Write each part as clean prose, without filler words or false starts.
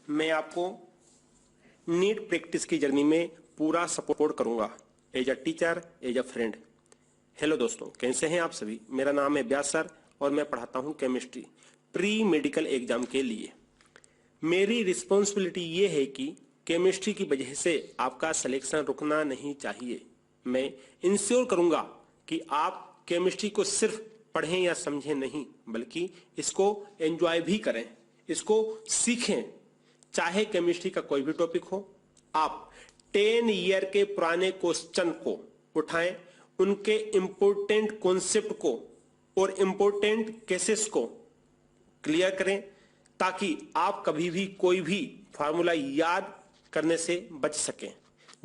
मैं आपको NEET practice की जर्नी में पूरा सपोर्ट करूंगा as a teacher, as a friend. Hello दोस्तों, कैसे हैं आप सभी। मेरा नाम है व्यास सर और मैं पढ़ाता हूं केमिस्ट्री प्री मेडिकल एग्जाम के लिए। मेरी रिस्पॉन्सिबिलिटी ये है कि केमिस्ट्री की वजह से आपका सिलेक्शन रुकना नहीं चाहिए। मैं इंश्योर करूंगा कि आप केमिस्ट्री को सिर्फ पढ़ें या समझें नहीं, बल्कि इसको एंजॉय भी करें, इसको सीखें। चाहे केमिस्ट्री का कोई भी टॉपिक हो, आप 10 ईयर के पुराने क्वेश्चन को उठाएं, उनके इंपॉर्टेंट कॉन्सेप्ट को और इंपॉर्टेंट केसेस को क्लियर करें, ताकि आप कभी भी कोई भी फार्मूला याद करने से बच सकें।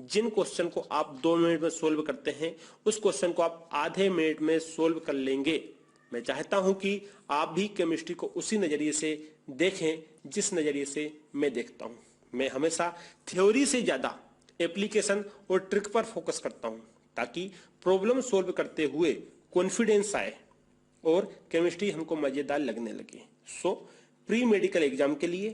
जिन क्वेश्चन को आप 2 मिनट में सोल्व करते हैं, उस क्वेश्चन को आप आधे मिनट में सोल्व कर लेंगे। मैं चाहता हूं कि आप भी केमिस्ट्री को उसी नजरिए से देखें जिस नजरिए से मैं देखता हूं। मैं हमेशा थ्योरी से ज्यादा एप्लीकेशन और ट्रिक पर फोकस करता हूं, ताकि प्रॉब्लम सोल्व करते हुए कॉन्फिडेंस आए और केमिस्ट्री हमको मजेदार लगने लगे। सो प्री मेडिकल एग्जाम के लिए,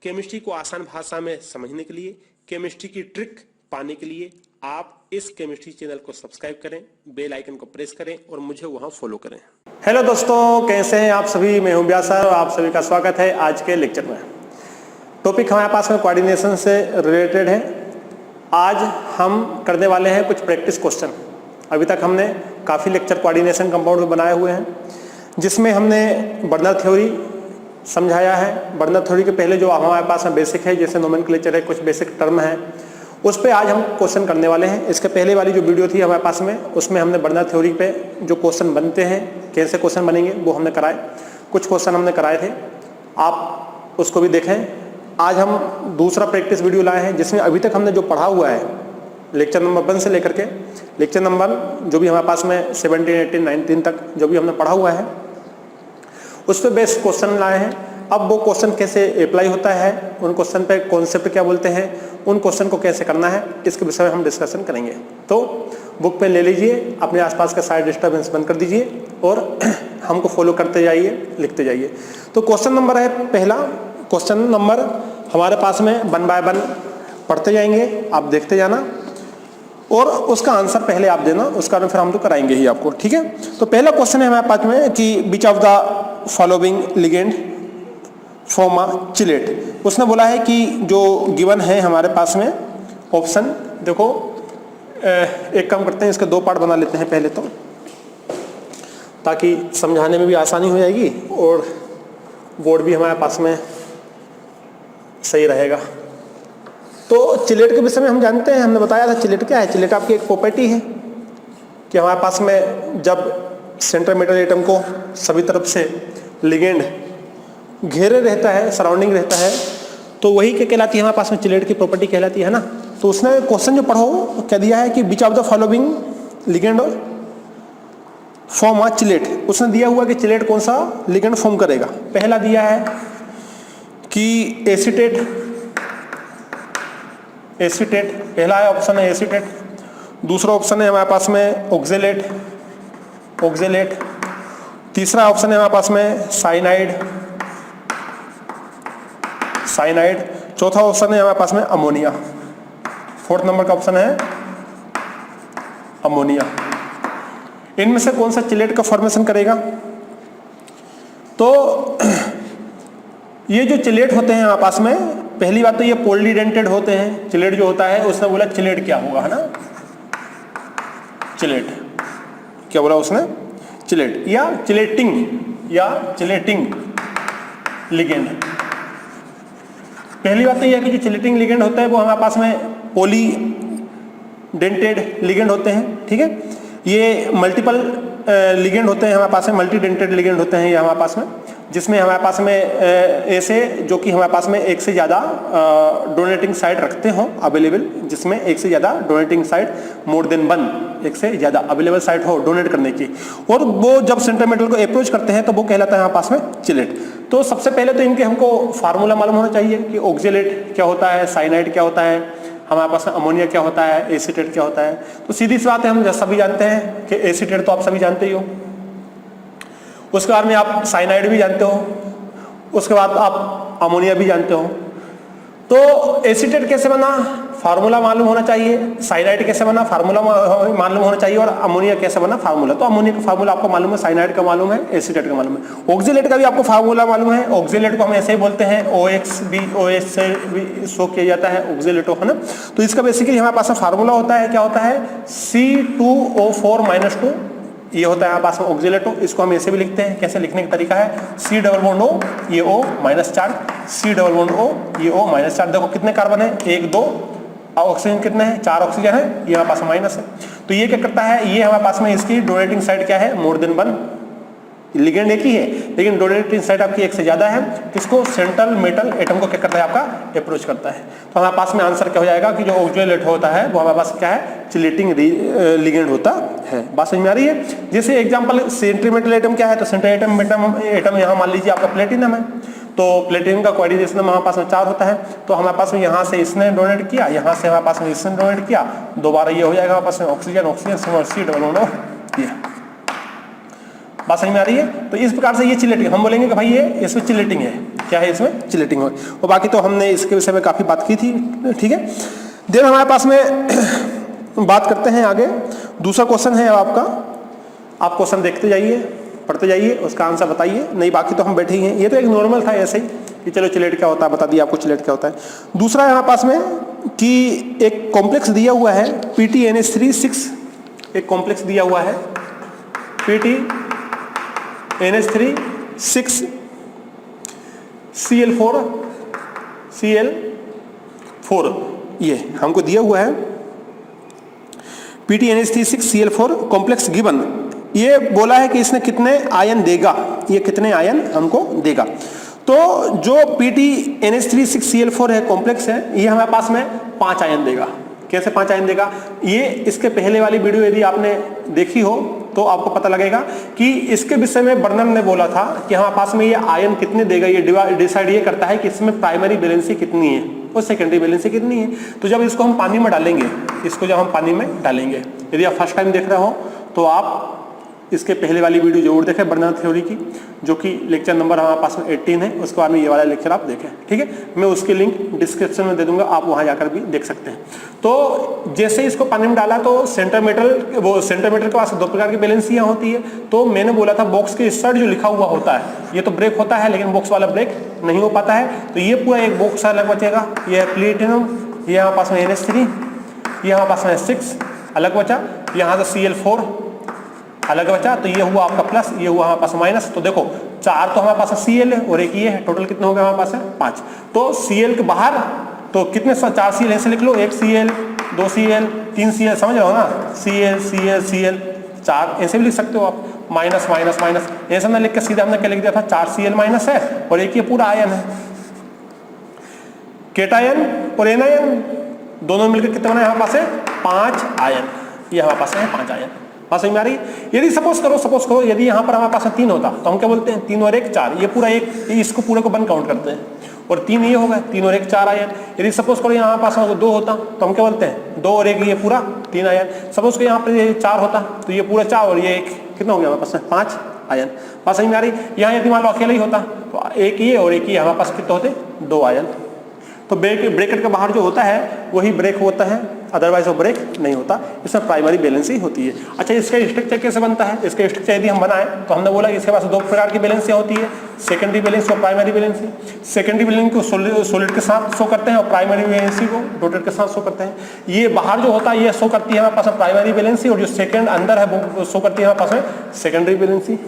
केमिस्ट्री को आसान भाषा में समझने के लिए, केमिस्ट्री की ट्रिक पाने के लिए आप इस केमिस्ट्री चैनल को सब्सक्राइब करें, बेल आइकन को प्रेस करें और मुझे वहां फॉलो करें। हेलो दोस्तों, कैसे हैं आप सभी। मैं हूं व्यास सर और आप सभी का स्वागत है आज के लेक्चर में। टॉपिक हमारे पास में कोऑर्डिनेशन से रिलेटेड है। आज हम करने वाले हैं कुछ प्रैक्टिस क्वेश्चन। अभी तक हमने काफ़ी लेक्चर कोऑर्डिनेशन कंपाउंड में बनाए हुए हैं, जिसमें हमने बर्नर थ्योरी समझाया है। बर्नर थ्योरी के पहले जो हमारे पास में बेसिक है, जैसे नोमेनक्लेचर है, कुछ बेसिक टर्म है, उस पे आज हम क्वेश्चन करने वाले हैं। इसके पहले वाली जो वीडियो थी हमारे पास में, उसमें हमने बर्नर थ्योरी पे जो क्वेश्चन बनते हैं, कैसे क्वेश्चन बनेंगे, वो हमने कराए। कुछ क्वेश्चन हमने कराए थे, आप उसको भी देखें। आज हम दूसरा प्रैक्टिस वीडियो लाए हैं, जिसमें अभी तक हमने जो पढ़ा हुआ है लेक्चर नंबर 1 से लेकर के लेक्चर नंबर जो भी हमारे पास में 17, 18, 19 तक जो भी हमने पढ़ा हुआ है, उस पर बेस्ड क्वेश्चन लाए हैं। अब वो क्वेश्चन कैसे अप्लाई होता है, उन क्वेश्चन पे कॉन्सेप्ट क्या बोलते हैं, उन क्वेश्चन को कैसे करना है, इसके विषय में हम डिस्कशन करेंगे। तो बुक पेन ले लीजिए, अपने आसपास का सारे डिस्टर्बेंस बंद कर दीजिए और हमको फॉलो करते जाइए, लिखते जाइए। तो क्वेश्चन नंबर है पहला। क्वेश्चन नंबर हमारे पास में 1 बाय 1 पढ़ते जाएंगे, आप देखते जाना और उसका आंसर पहले आप देना, उसका फिर हम तो कराएंगे ही आपको, ठीक है। तो पहला क्वेश्चन है हमारे पास में कि which of the following ligand form a chelate. उसने बोला है कि जो गिवन है हमारे पास में ऑप्शन, देखो एक काम करते हैं, इसके 2 पार्ट बना लेते हैं पहले तो, ताकि समझाने में भी आसानी हो जाएगी और बोर्ड भी हमारे पास में सही रहेगा। तो चिलेट के विषय में हम जानते हैं, हमने बताया था चिलेट क्या है। चिलेट आपकी एक प्रॉपर्टी है कि हमारे पास में जब सेंट्रल मेटल एटम को सभी तरफ से लिगेंड घेरे रहता है, सराउंडिंग रहता है, तो वही क्या कहलाती है, हमारे पास में चिलेट की प्रॉपर्टी कहलाती है ना। तो उसने क्वेश्चन जो पढ़ो क्या दिया है कि which of the following ligand form a chelate. उसने दिया हुआ कि चिलेट कौन सा लिगेंड फॉर्म करेगा। पहला दिया है कि एसीटेट, पहला है ऑप्शन है एसीटेट। दूसरा ऑप्शन है हमारे पास में ऑक्जेलेट, तीसरा ऑप्शन है हमारे पास में साइनाइड, चौथा ऑप्शन है हमारे पास में अमोनिया, 4th नंबर का ऑप्शन है अमोनिया। इनमें से कौन सा चिलेट का फॉर्मेशन करेगा। तो ये जो चिलेट होते हैं हमारे पास में, पहली बात तो ये पोलीडेंटेड होते हैं। चिलेट जो होता है, उसने बोला चिलेट क्या होगा, है ना, चिलेट क्या बोला उसने, चिलेट या चिलेटिंग लिगेंड। पहली बात तो यह है कि जो चिलेटिंग लिगेंड होता है वो हमारे पास में पॉलीडेंटेड लिगेंड होते हैं, ठीक है। ये मल्टीपल लिगेंड होते हैं हमारे पास में, मल्टी डेंटेड लिगेंड होते हैं ये हमारे पास में, जिसमें हमारे पास में ऐसे जो कि हमारे पास में एक से ज़्यादा डोनेटिंग साइट रखते हो अवेलेबल, जिसमें एक से ज़्यादा डोनेटिंग साइट मोर देन 1, एक से ज़्यादा अवेलेबल साइट हो डोनेट करने की, और वो जब सेंट्रल मेटल को अप्रोच करते हैं तो वो कहलाता है हमारे पास में चिलेट। तो सबसे पहले तो इनके हमको फार्मूला मालूम होना चाहिए कि ऑक्जेलेट क्या होता है, साइनाइड क्या होता है, हमारे पास में अमोनिया क्या होता है, एसीटेट क्या होता है। तो सीधी सी बात है, हम सभी जानते हैं कि एसीटेट तो आप सभी जानते ही हो, उसके बाद में आप साइनाइड भी जानते हो, उसके बाद आप अमोनिया भी जानते हो। तो एसीटेट कैसे बना, फार्मूला मालूम होना चाहिए। साइनाइड कैसे बना, फार्मूला मालूम होना चाहिए। और अमोनिया कैसे बना, फार्मूला। तो अमोनिया का फार्मूला आपको मालूम है, साइनाइड का मालूम है, एसीटेट का मालूम है। ऑक्जेलेट का भी आपको फार्मूला मालूम है। ऑक्जेलेट को हम ऐसे ही बोलते हैं, OX भी OH से भी शो किया जाता है ऑक्जेलेटो, है ना। तो इसका बेसिकली हमारे पास फार्मूला होता है, क्या होता है, C2O4-2, ये होता है हमारे पास में ऑक्जेलेटो। इसको हम ऐसे भी लिखते हैं, कैसे लिखने का तरीका है, C डबल बॉन्ड O, ये O -4, C double bond O, ये O -4। देखो कितने कार्बन है, 1 2, ऑक्सीजन कितने हैं, 4 ऑक्सीजन है, ये हमारे पास माइनस है। तो ये क्या करता है, ये हमारे पास में इसकी डोनेटिंग साइड क्या है, मोर देन 1। लिगेंड एक ही है लेकिन डोनेटिंग साइड आपकी एक से ज्यादा है। किसको, सेंट्रल मेटल एटम को क्या करता है, आपका अप्रोच करता है। तो हमारे पास में आंसर क्या हो जाएगा कि जो ऑक्जेलेट होता है वो हमारे पास क्या है, चिलेटिंग लिगेंड होता है। बात समझ में आ रही है। जैसे एग्जांपल सेंट्रल मेटल एटम क्या है, तो सेंट्रल एटम यहाँ मान लीजिए आपका प्लेटिनम है। तो प्लेटिनम का कोऑर्डिनेशन हमारे पास में 4 होता है। तो हमारे पास में यहाँ से इसने डोनेट किया, यहाँ से हमारे पास में इसने डोनेट किया, दोबारा ये हो जाएगा हमारे पास में oxygen oxygen C double bond O, ये। बात समझ में आ रही है। तो इस प्रकार से ये चिलेटिंग, हम बोलेंगे कि भाई ये इसमें चिलेटिंग है, क्या है इसमें, चिलेटिंग है। और बाकी तो हमने इसके विषय में काफी बात की थी, ठीक है। देन हमारे पास में बात करते हैं आगे। दूसरा क्वेश्चन है आपका, आप क्वेश्चन देखते जाइए, पढ़ते जाइए, उसका आंसर बताइए। नहीं बाकी तो हम बैठे ही हैं। ये तो एक नॉर्मल था ऐसे ही कि चलो चिलेट क्या होता है, बता दिया आपको चिलेट क्या होता है। दूसरा है हमारे पास में कि एक कॉम्प्लेक्स दिया हुआ है PTNH3-6, एक कॉम्प्लेक्स दिया हुआ है PTNH3-6 Cl4, ये हमको दिया हुआ है PTNH3-6 Cl4 कॉम्प्लेक्स गिवन। ये बोला है कि इसने कितने आयन देगा, ये कितने आयन हमको देगा। तो जो PTNH3-6 Cl4 है, कॉम्प्लेक्स है, ये हमारे पास में 5 आयन देगा। कैसे 5 आयन देगा, ये इसके पहले वाली वीडियो यदि आपने देखी हो तो आपको पता लगेगा कि इसके विषय में वर्णन ने बोला था कि हमारे पास में ये आयन कितने देगा। ये डिसाइड ये करता है कि इसमें प्राइमरी वैलेंसी कितनी है और सेकेंडरी वैलेंसी कितनी है। तो जब इसको हम पानी में डालेंगे, इसको जब हम पानी में डालेंगे, यदि आप फर्स्ट टाइम देख रहे हो तो आप इसके पहले वाली वीडियो जरूर देखें बर्नर थ्योरी की, जो कि लेक्चर नंबर हमारे पास में 18 है। उसके बाद में ये वाला लेक्चर आप देखें, ठीक है। मैं उसकी लिंक डिस्क्रिप्शन में दे दूंगा, आप वहां जाकर भी देख सकते हैं। तो जैसे इसको पानी में डाला तो सेंटर मेटल के पास 2 प्रकार की बैलेंसियां होती है। तो मैंने बोला था बॉक्स के इस साइड जो लिखा हुआ होता है ये तो ब्रेक होता है, लेकिन बॉक्स वाला ब्रेक नहीं हो पाता है। तो ये पूरा एक बॉक्स अलग बचेगा, ये है प्लेटिनम, ये हमारे पास में NH3, ये हमारे पास में 6 अलग बचा, यहाँ से Cl4 अलग बचा। तो ये हुआ आपका प्लस, ये हुआ हमारे पास माइनस। तो देखो 4 तो हमारे पास Cl है और एक ये है, टोटल कितने हो गए हमारे पास है 5। तो Cl के बाहर तो कितने 4 Cl ऐसे लिख लो, 1 Cl 2 Cl 3 Cl, समझ रहे हो ना, Cl 4 ऐसे भी लिख सकते हो आप, माइनस माइनस माइनस ऐसा ना लिख के सीधा हमने क्या लिख दिया था, 4 Cl माइनस है और एक ये पूरा आयन है। केटायन और एनायन दोनों मिलकर कितने बना हमारे पास है 5 आयन, ये हमारे पास है 5 आयन। बात समझ में आ रही है। यदि सपोज करो यदि यहाँ पर हमारे पास 3 होता तो हम क्या बोलते हैं, 3 और 1 4, ये पूरा एक, इसको पूरे को 1 काउंट करते हैं। और 3 ये होगा, 3 और 1 4 आयन। यदि सपोज करो यहाँ पास 2 होता तो हम क्या बोलते हैं, 2 और 1 ये पूरा 3 आयन। सपोज करो यहाँ पर ये 4 होता तो ये पूरा 4 और ये 1 कितना हो गया हमारे पास 5 आयन। बात समझ में आ रही। यहाँ यदि मान लो अकेला ही होता तो 1 ये और 1 ये हमारे पास कितने होते 2 आयन। तो ब्रैकेट के बाहर जो होता है वही ब्रेक होता है, अदरवाइज वो ब्रेक नहीं होता। इसमें प्राइमरी बैलेंसी होती है। अच्छा, इसका स्ट्रक्चर कैसे बनता है, इसका स्ट्रक्चर यदि हम बनाएं तो हमने बोला कि इसके पास 2 प्रकार की बैलेंसियां होती है, सेकेंडरी बैलेंसी और प्राइमरी बैलेंसी। सेकेंडरी बैलेंसी को सॉलिड के साथ शो करते हैं और प्राइमरी बैलेंसी को डॉटेड के साथ शो करते हैं। ये बाहर जो होता है ये शो करती है हमारे पास प्राइमरी बैलेंसी, और जो सेकेंड अंदर है वो शो करती है हमारे पास सेकेंडरी बैलेंसी।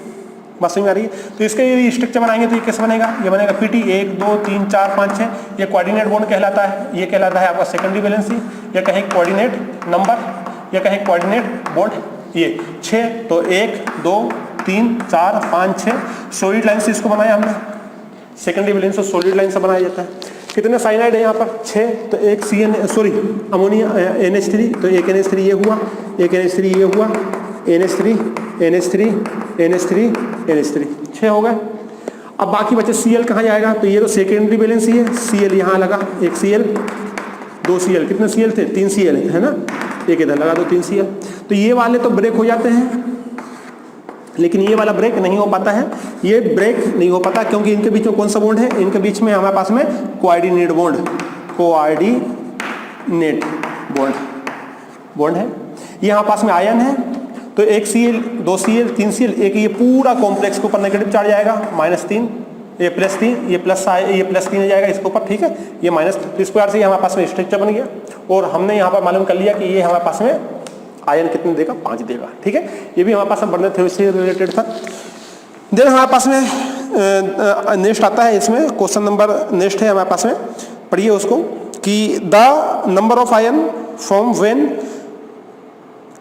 बात समझ में आ रही है। तो इसका यदि स्ट्रक्चर बनाएंगे तो ये कैसे बनेगा, ये बनेगा PT 1 2 3 4 5 6, ये कोऑर्डिनेट बॉन्ड कहलाता है। ये कहलाता है आपका सेकेंडरी बैलेंसी, या कहें कोऑर्डिनेट नंबर, या कहें कोऑर्डिनेट बॉन्ड। ये 6 तो 1 2 3 4 5 6 सॉलिड लाइन से इसको बनाया हमने। सेकेंडरी बैलेंस सॉलिड लाइन से बनाया जाता है। कितने साइनाइड है यहाँ पर 6, तो एक अमोनिया NH3, तो एक NH3 ये हुआ, एक NH3 ये हुआ, NH3 6 हो गए। अब बाकी बचे Cl कहाँ जाएगा, तो ये तो सेकेंडरी बैलेंसी है, Cl यहाँ लगा, एक Cl 2 Cl, कितने Cl थे 3 Cl है ना, एक इधर लगा दो 3 Cl। तो ये वाले तो ब्रेक हो जाते हैं, लेकिन ये वाला ब्रेक नहीं हो पाता है। ये ब्रेक नहीं हो पाता क्योंकि इनके बीच में कौन सा बॉन्ड है, इनके बीच में हमारे पास में कोऑर्डिनेट बॉन्ड कोऑर्डिनेट बॉन्ड है। ये हमारे पास में आयन है, तो एक Cl, 2 Cl, 3 Cl, एक ये पूरा कॉम्प्लेक्स के ऊपर नेगेटिव चार्ज आएगा -3, ये +3, ये +3 हो जाएगा इसके ऊपर, ठीक है, ये माइनस। तो इस प्रकार से हमारे पास में स्ट्रक्चर बन गया और हमने यहाँ पर मालूम कर लिया कि ये हमारे पास में आयन कितने देगा, 5 देगा, ठीक है। ये भी हमारे पास में बर्नौली थ्योरी से रिलेटेड था। देन हमारे पास में नेक्स्ट आता है, इसमें क्वेश्चन नंबर नेक्स्ट है हमारे पास में, पढ़िए उसको कि the number of ion form when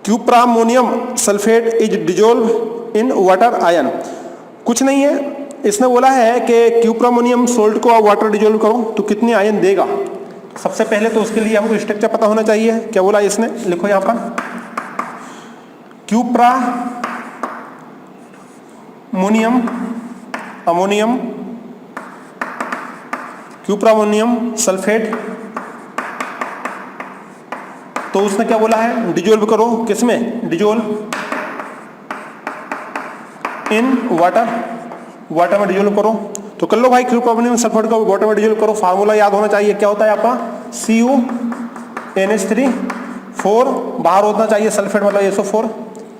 cuprammonium sulphate is dissolve in water ion. कुछ नहीं है, इसने बोला है कि क्यूप्रामोनियम सोल्ट को आप वाटर डिजोल्व करो तो कितने आयन देगा। सबसे पहले तो उसके लिए हमको स्ट्रक्चर पता होना चाहिए। क्या बोला इसने, लिखो यहाँ पर, क्यूप्रामोनियम सल्फेट, तो उसने क्या बोला है, डिजोल्व करो, किसमें, डिजोल्व इन वाटर में डिजोल्व करो। तो कर लो भाई, क्यूप्रामोनियम सल्फेट को वाटर में डिजोल्व करो। फार्मूला याद होना चाहिए, क्या होता है आपका, CuNH3, 4 बाहर होना चाहिए, सल्फेट मतलब SO4,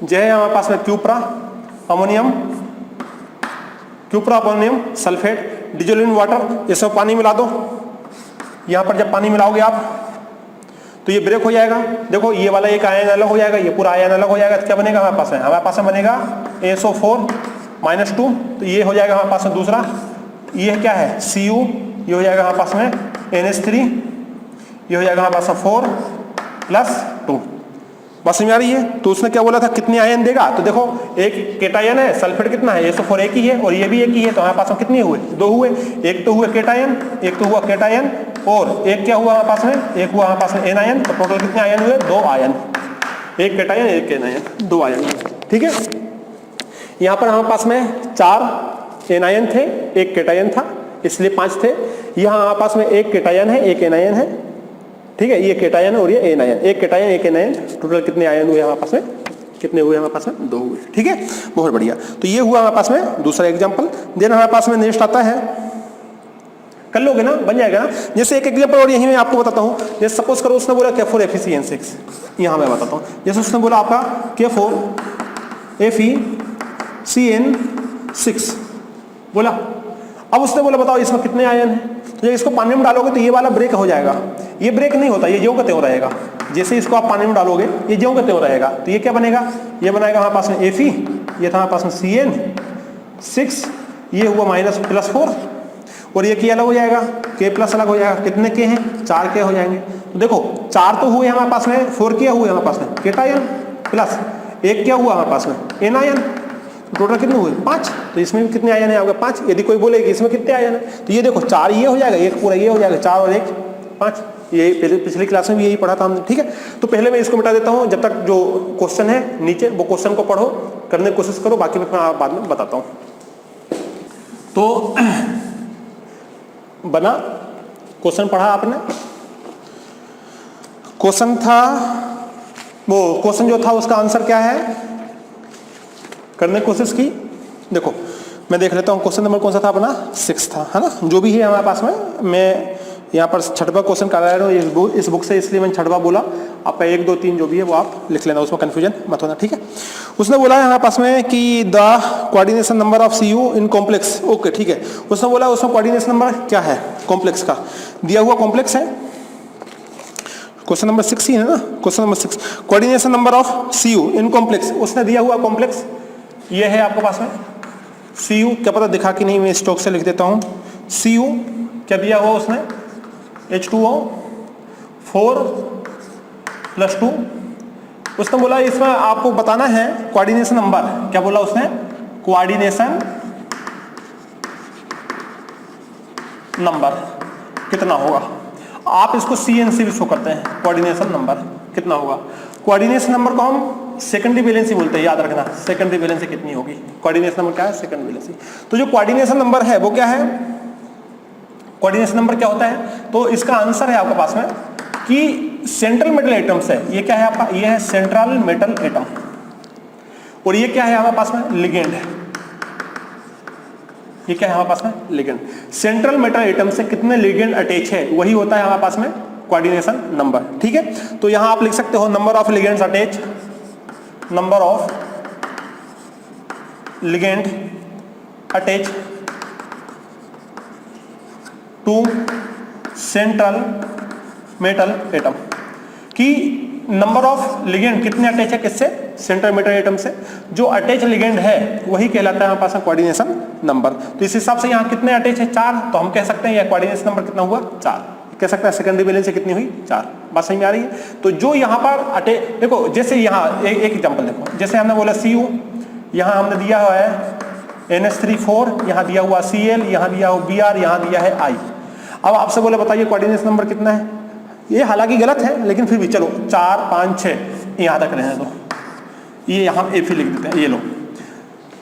जो है हमारे पास में क्यूप्रामोनियम सल्फेट डिजोल्व इन वाटर, इसमें पानी मिला दो। यहाँ पर जब पानी मिलाओगे आप तो ये ब्रेक हो जाएगा। देखो ये वाला एक आयन अलग हो जाएगा, ये पूरा आयन अलग हो जाएगा, तो क्या बनेगा हमारे पास में बनेगा SO4 -2, तो ये हो जाएगा हमारे पास में दूसरा, ये क्या है Cu, ये हो जाएगा हमारे पास में NH3, ये हो जाएगा हमारे पास में 4 + 2। बस समझ आ रही है। तो उसने क्या बोला था, कितने आयन देगा, तो देखो एक केटायन है, सल्फेट कितना है, SO4 एक ही है और ये भी एक ही है, तो हमारे पास में कितने हुए, 2 हुए। एक तो हुआ केटायन, एक तो हुआ केटायन, और एक क्या हुआ हमारे पास में, एक हुआ हमारे पास में एनायन। तो टोटल कितने आयन हुए, 2 आयन, एक केटायन एक एनायन, 2 आयन, ठीक है। यहाँ पर हमारे पास में 4 एनायन थे, एक केटायन था, इसलिए 5 थे। यहाँ हमारे पास में एक केटायन है, एक एनायन है, ठीक है, ये केटायन और ये एनायन, एक केटायन एक एनायन, टोटल कितने आयन हुए हमारे पास में, कितने हुए हमारे पास में, 2 हुए, ठीक है, बहुत बढ़िया। तो ये हुआ हमारे पास में दूसरा एग्जांपल। देन हमारे पास में नेक्स्ट आता है, कर लोगे ना, बन जाएगा ना। जैसे एक एग्जांपल और यही मैं आपको बताता हूँ। जैसे सपोज करो उसने बोला K4FeCN6, यहाँ मैं बताता हूँ। जैसे उसने बोला आपका K4FeCN6 बोला, अब उसने बोला बताओ इसमें कितने आयन हैं। तो जब इसको पानी में डालोगे तो ये वाला ब्रेक हो जाएगा, ये ब्रेक नहीं होता, ये ज्यों का त्यों रहेगा। जैसे इसको आप पानी में डालोगे ये ज्यों का त्यों रहेगा, तो ये क्या बनेगा, ये बनाएगा हमारे पास में Fe, ये था हमारे पास में CN6, ये हुआ -+4, और ये K अलग हो जाएगा, K+ अलग हो जाएगा। कितने K हैं, 4 K हो जाएंगे। तो देखो 4 तो हुए हमारे पास में, 4 K हुए हमारे पास में केटायन, प्लस एक क्या हुआ हमारे पास में एनायन, टोटल कितने हुए, 5। तो इसमें भी कितने आयन है आपके, 5। यदि कोई बोले कि इसमें कितने आयन है, तो ये देखो 4 ये हो जाएगा, एक पूरा ये हो जाएगा, 4 और 1 5। ये पिछली क्लास में भी यही पढ़ा था हमने, ठीक है। तो पहले मैं इसको मिटा देता हूँ, जब तक जो क्वेश्चन है नीचे वो क्वेश्चन को पढ़ो, करने की कोशिश करो, बाकी मैं बाद में बताता हूँ। तो बना क्वेश्चन पढ़ा आपने, क्वेश्चन था वो, क्वेश्चन जो था उसका आंसर क्या है, करने की कोशिश की। देखो मैं देख लेता हूँ क्वेश्चन नंबर कौन सा था अपना, 6 था, है ना, जो भी है हमारे पास में। मैं यहाँ पर 6वां क्वेश्चन करा रहा हूँ इस बुक से, इसलिए मैंने 6वां बोला। आपका 1 2 3 जो भी है वो आप लिख लेना, उसमें कंफ्यूजन मत होना, ठीक है। उसने बोला है हमारे पास में कि the coordination number of Cu in complex, okay ठीक है। उसने बोला उसमें कोऑर्डिनेशन नंबर क्या है कॉम्प्लेक्स का, दिया हुआ कॉम्प्लेक्स है, क्वेश्चन नंबर 6 ही है ना, question number 6, coordination number of Cu in complex. उसने दिया हुआ कॉम्प्लेक्स ये है आपके पास में Cu, क्या पता दिखा कि नहीं, मैं स्टॉक से लिख देता हूँ। Cu क्या दिया हुआ उसने, H2O 4 + 2। उसने बोला इसमें आपको बताना है कोऑर्डिनेशन नंबर, क्या बोला उसने, कोऑर्डिनेशन नंबर कितना होगा। आप इसको CN से भी शो करते हैं, कोऑर्डिनेशन नंबर कितना होगा। कोऑर्डिनेशन नंबर को हम सेकेंडरी वैलेंसी बोलते हैं, याद रखना, सेकेंडरी वैलेंसी कितनी होगी। कोऑर्डिनेशन नंबर क्या है, सेकेंडरी वैलेंसी। तो जो कोऑर्डिनेशन नंबर है वो क्या है, कोऑर्डिनेशन नंबर क्या होता है, तो इसका आंसर है आपके पास में कि सेंट्रल मेटल एटम्स है। ये क्या है आपका, ये है सेंट्रल मेटल एटम, और ये क्या है हमारे पास में, लिगेंड ये क्या है हमारे पास में? लिगेंड। सेंट्रल मेटल एटम से कितने लिगेंड अटैच है वही होता है हमारे पास में कोऑर्डिनेशन नंबर। ठीक है, तो यहां आप लिख सकते हो number of ligands attach, number of ligand attach to central metal atom, कि नंबर ऑफ लिगेंड कितने अटैच है किससे? सेंट्रल मेटल एटम से। जो अटैच लिगेंड है वही कहलाता है हमारे पास कोऑर्डिनेशन नंबर। तो इस हिसाब से यहाँ कितने अटैच है? 4, तो हम कह सकते हैं यह कोऑर्डिनेशन नंबर कितना हुआ? 4। कह सकते हैं सेकेंडरी बैलेंस से कितनी हुई? 4। बात समझ में आ रही है? तो जो यहाँ पर अटैच, देखो जैसे यहाँ एक एग्जाम्पल देखो, जैसे हमने बोला Cu, यहाँ हमने दिया हुआ है NH3 यहाँ दिया हुआ Cl, यहाँ दिया हुआ Br, यहाँ दिया है I। अब आपसे बोले बताइए कोऑर्डिनेशन नंबर कितना है? ये हालांकि गलत है लेकिन फिर भी चलो 4, 5, 6 यहाँ तक रहने दो, ये यहाँ Fe लिख देते हैं, ये लो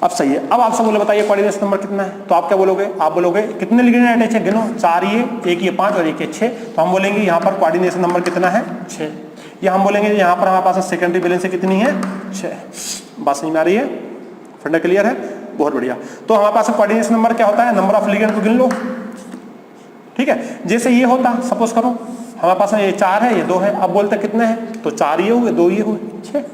अब सही है। अब आपसे बोले बताइए कोऑर्डिनेशन नंबर कितना है, तो आप क्या बोलोगे? आप बोलोगे कितने लिगेंड अटैच है? गिनो, 4 ये, एक ये 5 और एक ये 6। तो हम बोलेंगे यहाँ पर कोऑर्डिनेशन नंबर कितना है? 6। या हम बोलेंगे यहाँ पर हमारे पास सेकेंडरी बैलेंस कितनी है? 6। बात समझ में आ रही है? फंडा क्लियर है? बहुत बढ़िया। तो हमारे पास कोऑर्डिनेशन नंबर क्या होता है? नंबर ऑफ लिगेंड को गिन लो। ठीक है, जैसे ये होता, सपोज करो हमारे पास ये 4 है, ये 2 है, अब बोलते कितने हैं? तो 4 ये हुए, 2 ये हुए, 6।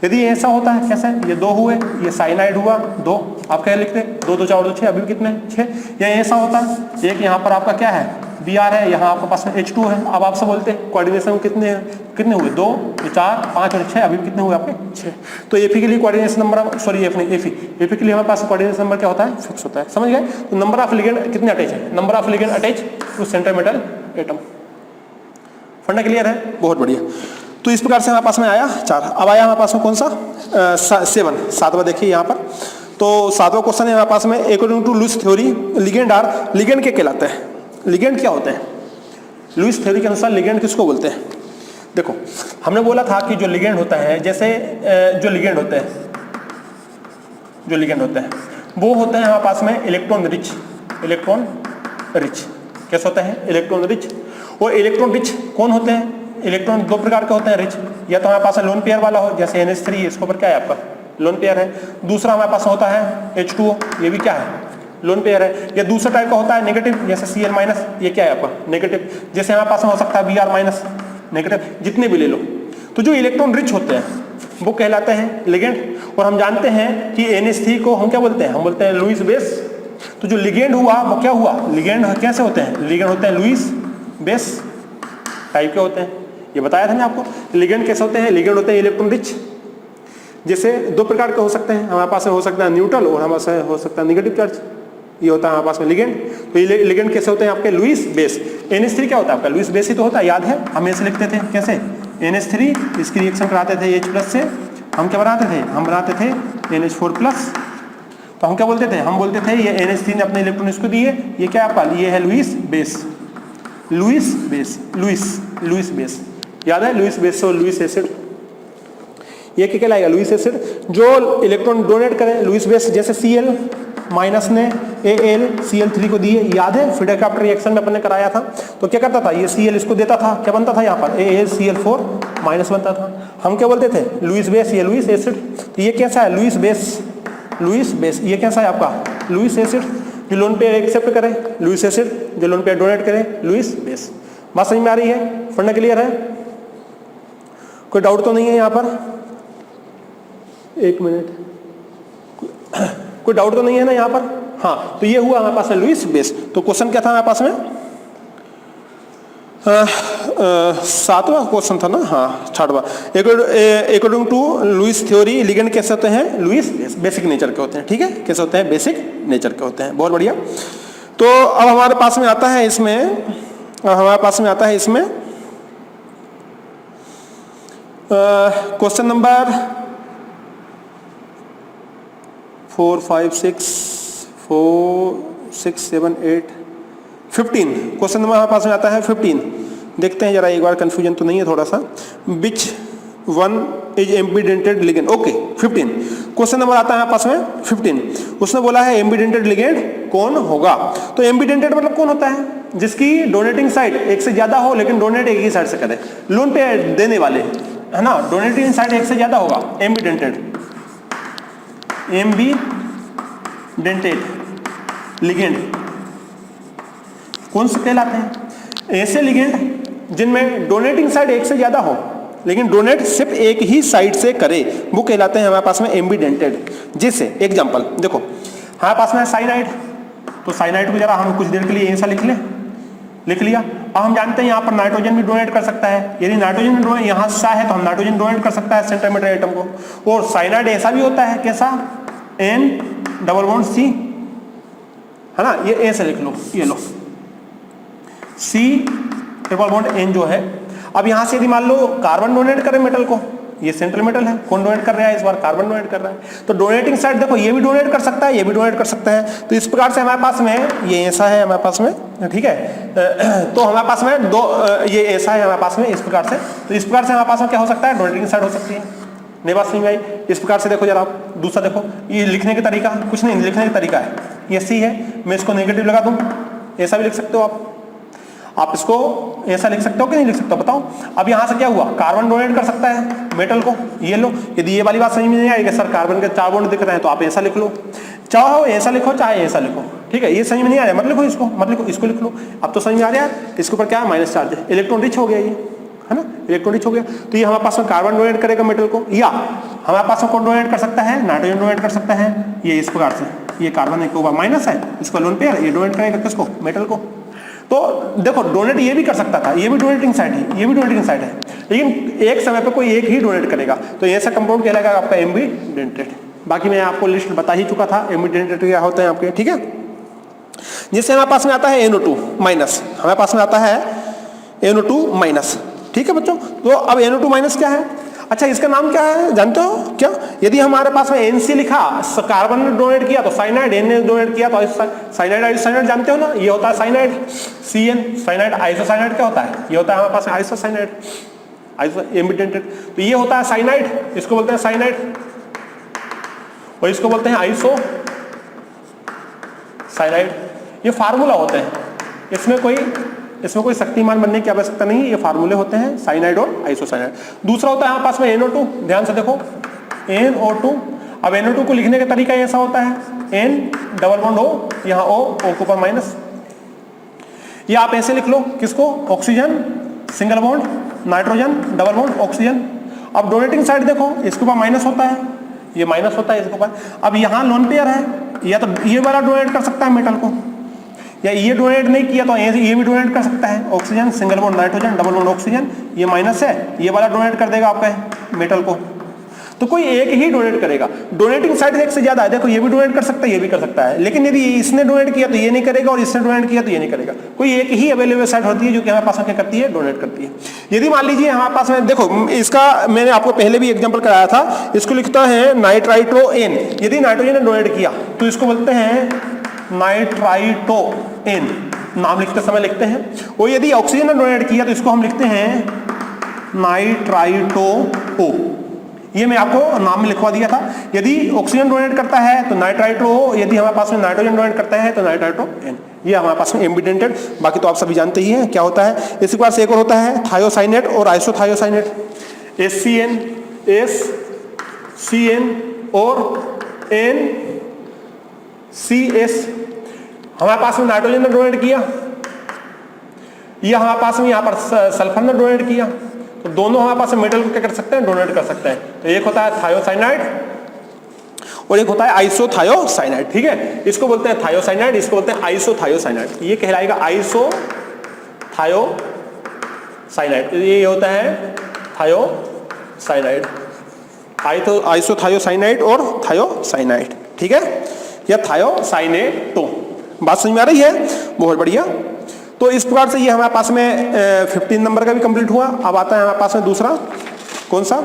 यदि ऐसा होता है, कैसे? ये 2 हुए, ये साइनाइड हुआ 2, आप क्या लिखते? 2 2 4 2 6, अभी भी कितने? 6। या ऐसा होता है, एक यहाँ पर आपका क्या है? Br है, यहाँ आपके पास में H2 है, अब आपसे बोलते हैं कोऑर्डिनेशन कितने हुए? 2, 4, 5 और 6, अभी भी कितने हुए आपके? 6। तो Fe के लिए कोऑर्डिनेशन नंबर, सॉरी Fe के लिए हमारे पास कोऑर्डिनेशन नंबर क्या होता है? फिक्स होता है। समझ गए? तो नंबर ऑफ लिगेंड कितने अटैच है? Number of ligand attach to central metal atom. फंडा क्लियर है? बहुत बढ़िया। तो इस प्रकार से हमारे पास में आया 4। अब आया हमारे पास में कौन सा? 7वां देखिए यहाँ पर। तो 7वां क्वेश्चन है हमारे पास में, according to Lewis theory ligand are, ligand क्या कहलाते हैं? लिगेंड क्या होते हैं? लुईस थ्योरी के अनुसार लिगेंड किसको बोलते हैं? देखो हमने बोला था कि जो लिगेंड होता है, जैसे जो लिगेंड होते हैं वो होते हैं हमारे पास में इलेक्ट्रॉन रिच। कैसे होते हैं? Electron rich. और इलेक्ट्रॉन रिच कौन होते हैं? इलेक्ट्रॉन 2 प्रकार के होते हैं रिच, या तो हमारे पास लोन पेयर वाला हो, जैसे NH3, इसके ऊपर क्या है आपका? लोन पेयर है। दूसरा हमारे पास होता है H2O, ये भी क्या है? लोन पेयर है। या दूसरा टाइप का होता है नेगेटिव, जैसे Cl-, ये क्या है आपका? नेगेटिव। जैसे हमारे पास में हो सकता है Br-, नेगेटिव, जितने भी ले लो। तो जो इलेक्ट्रॉन रिच होते हैं वो कहलाते हैं लिगेंड। और हम जानते हैं कि NH3 को हम क्या बोलते हैं? हम बोलते हैं लुईस बेस। तो जो लिगेंड हुआ वो क्या हुआ? लिगेंड कैसे होते हैं? लिगेंड होते हैं लुईस बेस टाइप के होते हैं। ये बताया था ना आपको। लिगेंड कैसे होते हैं? लिगेंड होते हैं इलेक्ट्रॉन रिच। जैसे 2 प्रकार के हो सकते हैं, हमारे पास में हो सकता है न्यूट्रल और हमारे पास हो सकता है नेगेटिव चार्ज। ये होता है हमारे पास में लिगेंड। तो ये लिगेंड कैसे होते हैं आपके? Lewis base. NH3 क्या होता है आपका? लुईस बेस ही तो होता है, याद है? हम ऐसे लिखते थे, कैसे? NH3 इसकी रिएक्शन कराते थे H+ से, हम क्या बनाते थे? हम बनाते थे NH4+। तो हम क्या बोलते थे? हम बोलते थे ये NH3 ने अपने इलेक्ट्रॉन इसको दिए, ये क्या आपका? ये है लुईस बेस। लुईस बेस याद है? लुईस बेस और लुईस एसिड, ये क्या कहलाएगा? Lewis acid. जो इलेक्ट्रॉन डोनेट करें लुईस बेस, जैसे Cl- ने AlCl3 को दिए, याद है? फिडेक्राफ्ट रिएक्शन में अपन ने कराया था। तो क्या करता था? ये Cl इसको देता था, क्या बनता था यहाँ पर? AlCl4- बनता था। हम क्या बोलते थे? लुईस बेस, ये लुईस एसिड। तो ये कैसा है? Lewis base. ये कैसा है आपका? Lewis acid. जो लोन पेयर एक्सेप्ट करे लुईस एसिड, जो लोन पेयर डोनेट करे लुईस बेस। बात समझ में आ रही है? फंडा क्लियर है? कोई डाउट तो नहीं है यहाँ पर? एक मिनट, कोई डाउट तो नहीं है ना यहाँ पर? हाँ, तो ये हुआ हमारे पास है लुईस बेस। तो क्वेश्चन क्या था हमारे पास में? 7वां क्वेश्चन था ना? हाँ, 6वां। According to Lewis theory ligand कैसे होते हैं? लुईस बेस, बेसिक नेचर के होते हैं। ठीक है, कैसे होते हैं? बेसिक नेचर के होते हैं। बहुत बढ़िया। तो अब हमारे पास में आता है इसमें क्वेश्चन नंबर 4, 5, 6, 7, 8, 15। क्वेश्चन नंबर हमारे पास में आता है 15। देखते हैं जरा एक बार, कंफ्यूजन तो नहीं है थोड़ा सा। Which one is एम्बीडेंटेड ligand? Okay, 15 question number आता है हमारे पास में 15। उसने बोला है एम्बीडेंटेड लिगेंड कौन होगा? तो एम्बीडेंटेड मतलब कौन होता है? जिसकी डोनेटिंग साइड एक से ज्यादा हो लेकिन डोनेट एक ही साइड से करे। लोन पे देने वाले, है ना, डोनेटिंग साइड एक से ज्यादा होगा, एम्बीडेंटेड। लिगेंड कौन से कहलाते हैं? ऐसे लिगेंड जिनमें डोनेटिंग साइड एक से ज्यादा हो लेकिन डोनेट सिर्फ एक ही साइड से करे, वो कहलाते हैं हमारे पास में एम्बीडेंटेड। जैसे एग्जांपल देखो, हमारे पास में साइनाइड, तो साइनाइड को जरा हम कुछ देर के लिए ऐसा लिख लिया। अब हम जानते हैं यहाँ पर नाइट्रोजन भी डोनेट कर सकता है। यदि नाइट्रोजन यहाँ सा है तो हम नाइट्रोजन डोनेट कर सकता है सेंटीमीटर एटम को। और साइनाइड ऐसा भी होता है, कैसा? N+C, है ना, ये ऐसे लिख लो, ये लो C+N जो है। अब यहां से यदि मान लो कार्बन डोनेट करे मेटल को, ये सेंट्रल मेटल है, कौन डोनेट कर रहा है इस बार? कार्बन डोनेट कर रहा है। तो डोनेटिंग साइड देखो, ये भी डोनेट कर सकता है, ये भी डोनेट कर सकता है। तो इस प्रकार से हमारे पास में ये ऐसा है हमारे पास में, ठीक है। तो हमारे पास में दो, ये ऐसा है हमारे पास में इस प्रकार से। तो इस प्रकार से हमारे पास में क्या हो सकता है? डोनेटिंग साइड हो सकती है। नहीं बात समझ में आई? इस प्रकार से देखो जरा आप दूसरा देखो, ये लिखने का तरीका कुछ नहीं, लिखने का तरीका है ये सी है, मैं इसको नेगेटिव लगा दूं, ऐसा भी लिख सकते हो आप इसको ऐसा लिख सकते हो कि नहीं लिख सकते हो बताओ। अब यहां से क्या हुआ? कार्बन डोनेट कर सकता है मेटल को, ये लो। यदि ये वाली बात समझ में नहीं आएगी, सर कार्बन के 4 बॉन्ड दिख रहे हैं, तो आप ऐसा लिख लो, चाहे ऐसा लिखो चाहे ऐसा लिखो, ठीक है। ये समझ में नहीं आ रहा है, मत लिखो इसको, मत लिखो, इसको लिख लो। अब तो समझ में आ रहा है, इसके ऊपर क्या है? माइनस चार्ज है, इलेक्ट्रॉन रिच हो गया ये, है ना, इलेक्ट्रॉन रिच हो गया। तो ये हमारे पास में कार्बन डोनेट करेगा मेटल को, या हमारे पास में कौन डोनेट कर सकता है? नाइट्रोजन डोनेट कर सकता है। ये इस प्रकार से, ये कार्बन एक ऊपर माइनस है, इसका लोन पेयर, ये डोनेट करेगा किसको? मेटल को। तो देखो डोनेट ये भी कर सकता था, ये भी डोनेटिंग साइड है, ये भी डोनेटिंग साइड है, लेकिन एक समय पे कोई एक ही डोनेट करेगा, तो ऐसा कंपाउंड कहलाएगा आपका एम्बीडेंटेड। बाकी मैं आपको लिस्ट बता ही चुका था एम्बीडेंटेड क्या होते हैं आपके, ठीक है। जैसे हमारे पास में आता है NO2 माइनस, हमारे पास में आता है NO2 माइनस, ठीक है बच्चों। तो अब NO2 माइनस क्या है? अच्छा, इसका नाम क्या है जानते हो क्या? यदि हमारे पास में NC लिखा, कार्बन ने डोनेट किया तो साइनाइड, N ने डोनेट किया तो साइनाइड, आइसोसाइनाइड जानते हो ना, ये होता है साइनाइड, CN साइनाइड। आइसोसाइनाइड क्या होता है? ये होता है हमारे पास आइसोसाइनाइड, आइसो एम्बीडेंटेड। तो ये होता है साइनाइड, इसको बोलते हैं साइनाइड, और इसको बोलते हैं आइसो साइनाइड। ये फार्मूला होते हैं, इसमें कोई शक्तिमान बनने की आवश्यकता नहीं है, ये फार्मूले होते हैं साइनाइड और आइसोसाइनाइड। दूसरा होता है हमारे पास में NO2, ध्यान से देखो NO2। अब NO2 को लिखने का तरीका ऐसा होता है, N+O, यहाँ O के ऊपर माइनस, ये आप ऐसे लिख लो, किसको? Oxygen single bond, nitrogen double bond, oxygen. अब डोनेटिंग साइड देखो, इसके ऊपर माइनस होता है, ये माइनस होता है इसके ऊपर। अब यहाँ लोन पेयर है, या तो ये वाला डोनेट कर सकता है मेटल को, या ये डोनेट नहीं किया तो ये भी डोनेट कर सकता है, oxygen single bond nitrogen double bond oxygen, ये माइनस है, ये वाला डोनेट कर देगा आपका मेटल को। तो कोई एक ही डोनेट करेगा। डोनेटिंग साइड एक से ज्यादा है, देखो ये भी डोनेट कर सकता है, ये भी कर सकता है, लेकिन यदि इसने डोनेट किया तो ये नहीं करेगा, और इसने डोनेट किया तो ये नहीं करेगा। कोई एक ही अवेलेबल साइड होती है जो कि हमारे पास में क्या करती है? डोनेट करती है। यदि मान लीजिए हमारे पास में, देखो इसका मैंने आपको पहले भी एग्जांपल कराया था, इसको लिखता है नाइट्राइट्रोएन। यदि नाइट्रोजन ने डोनेट किया तो इसको बोलते हैं नाइट्राइट्रोएन, नाम लिखते समय लिखते हैं। और यदि ऑक्सीजन ने डोनेट किया तो इसको हम लिखते हैं नाइट्राइटो। ये मैं आपको नाम में लिखवा दिया था। यदि ऑक्सीजन डोनेट करता है तो नाइट्राइटो, यदि हमारे पास में नाइट्रोजन डोनेट करता है तो नाइट्राइटोएन। ये हमारे पास में एम्बीडेंटेड। बाकी तो आप सभी जानते ही हैं क्या होता है। इसी बार से एक और होता है थायोसाइनेट और आइसोथायोसाइनेट। HCN, SCN और NCS। हमारे पास में नाइट्रोजन ने डोनेट किया, ये हमारे पास में यहाँ पर सल्फर ने डोनेट किया, तो दोनों हमारे पास मेटल को क्या कर सकते हैं? डोनेट कर सकते हैं। तो एक होता है थायोसाइनाइड और एक होता है आइसोथायोसाइनाइड। ठीक है, इसको बोलते हैं थायोसाइनाइड, इसको बोलते हैं आइसोथायोसाइनाइड। ये कहलाएगा आइसोथायोसाइनाइड। ये होता है थायोसाइनाइड, आइसोथायोसाइनाइड और थायोसाइनाइड। ठीक है, या थायोसाइनेटो। बात समझ में आ रही है? बहुत बढ़िया। तो इस प्रकार से ये हमारे पास में 15 नंबर का भी कंप्लीट हुआ। अब आता है हमारे पास में दूसरा, कौन सा?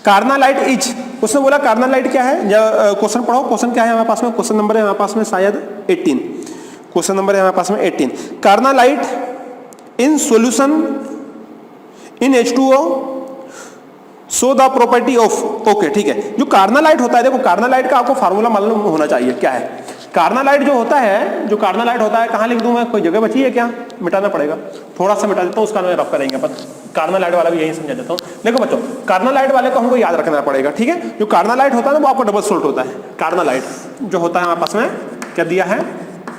Carnallite etch. उसने बोला कार्नालाइट क्या है? क्वेश्चन पढ़ो, क्वेश्चन क्या है हमारे पास में? क्वेश्चन नंबर है हमारे पास में शायद 18। क्वेश्चन नंबर है हमारे पास में 18। Carnallite in solution in H2O so the property of. Okay, ठीक है। जो कार्नालाइट होता है, देखो कार्नालाइट का आपको फार्मूला मालूम होना चाहिए क्या है। कार्नालाइट जो होता है, कहाँ लिख दूं मैं? कोई जगह बची है क्या? मिटाना पड़ेगा, थोड़ा सा मिटा देता हूँ, उसका रफ करेंगे अपन। कार्नालाइट वाला भी यही समझा देता हूँ। देखो बच्चों, कार्नालाइट वाले को हमको याद रखना पड़ेगा, ठीक है। जो कार्नालाइट होता है ना वो आपको डबल सोल्ट होता है। कार्नालाइट जो होता है हमारे पास में क्या दिया है,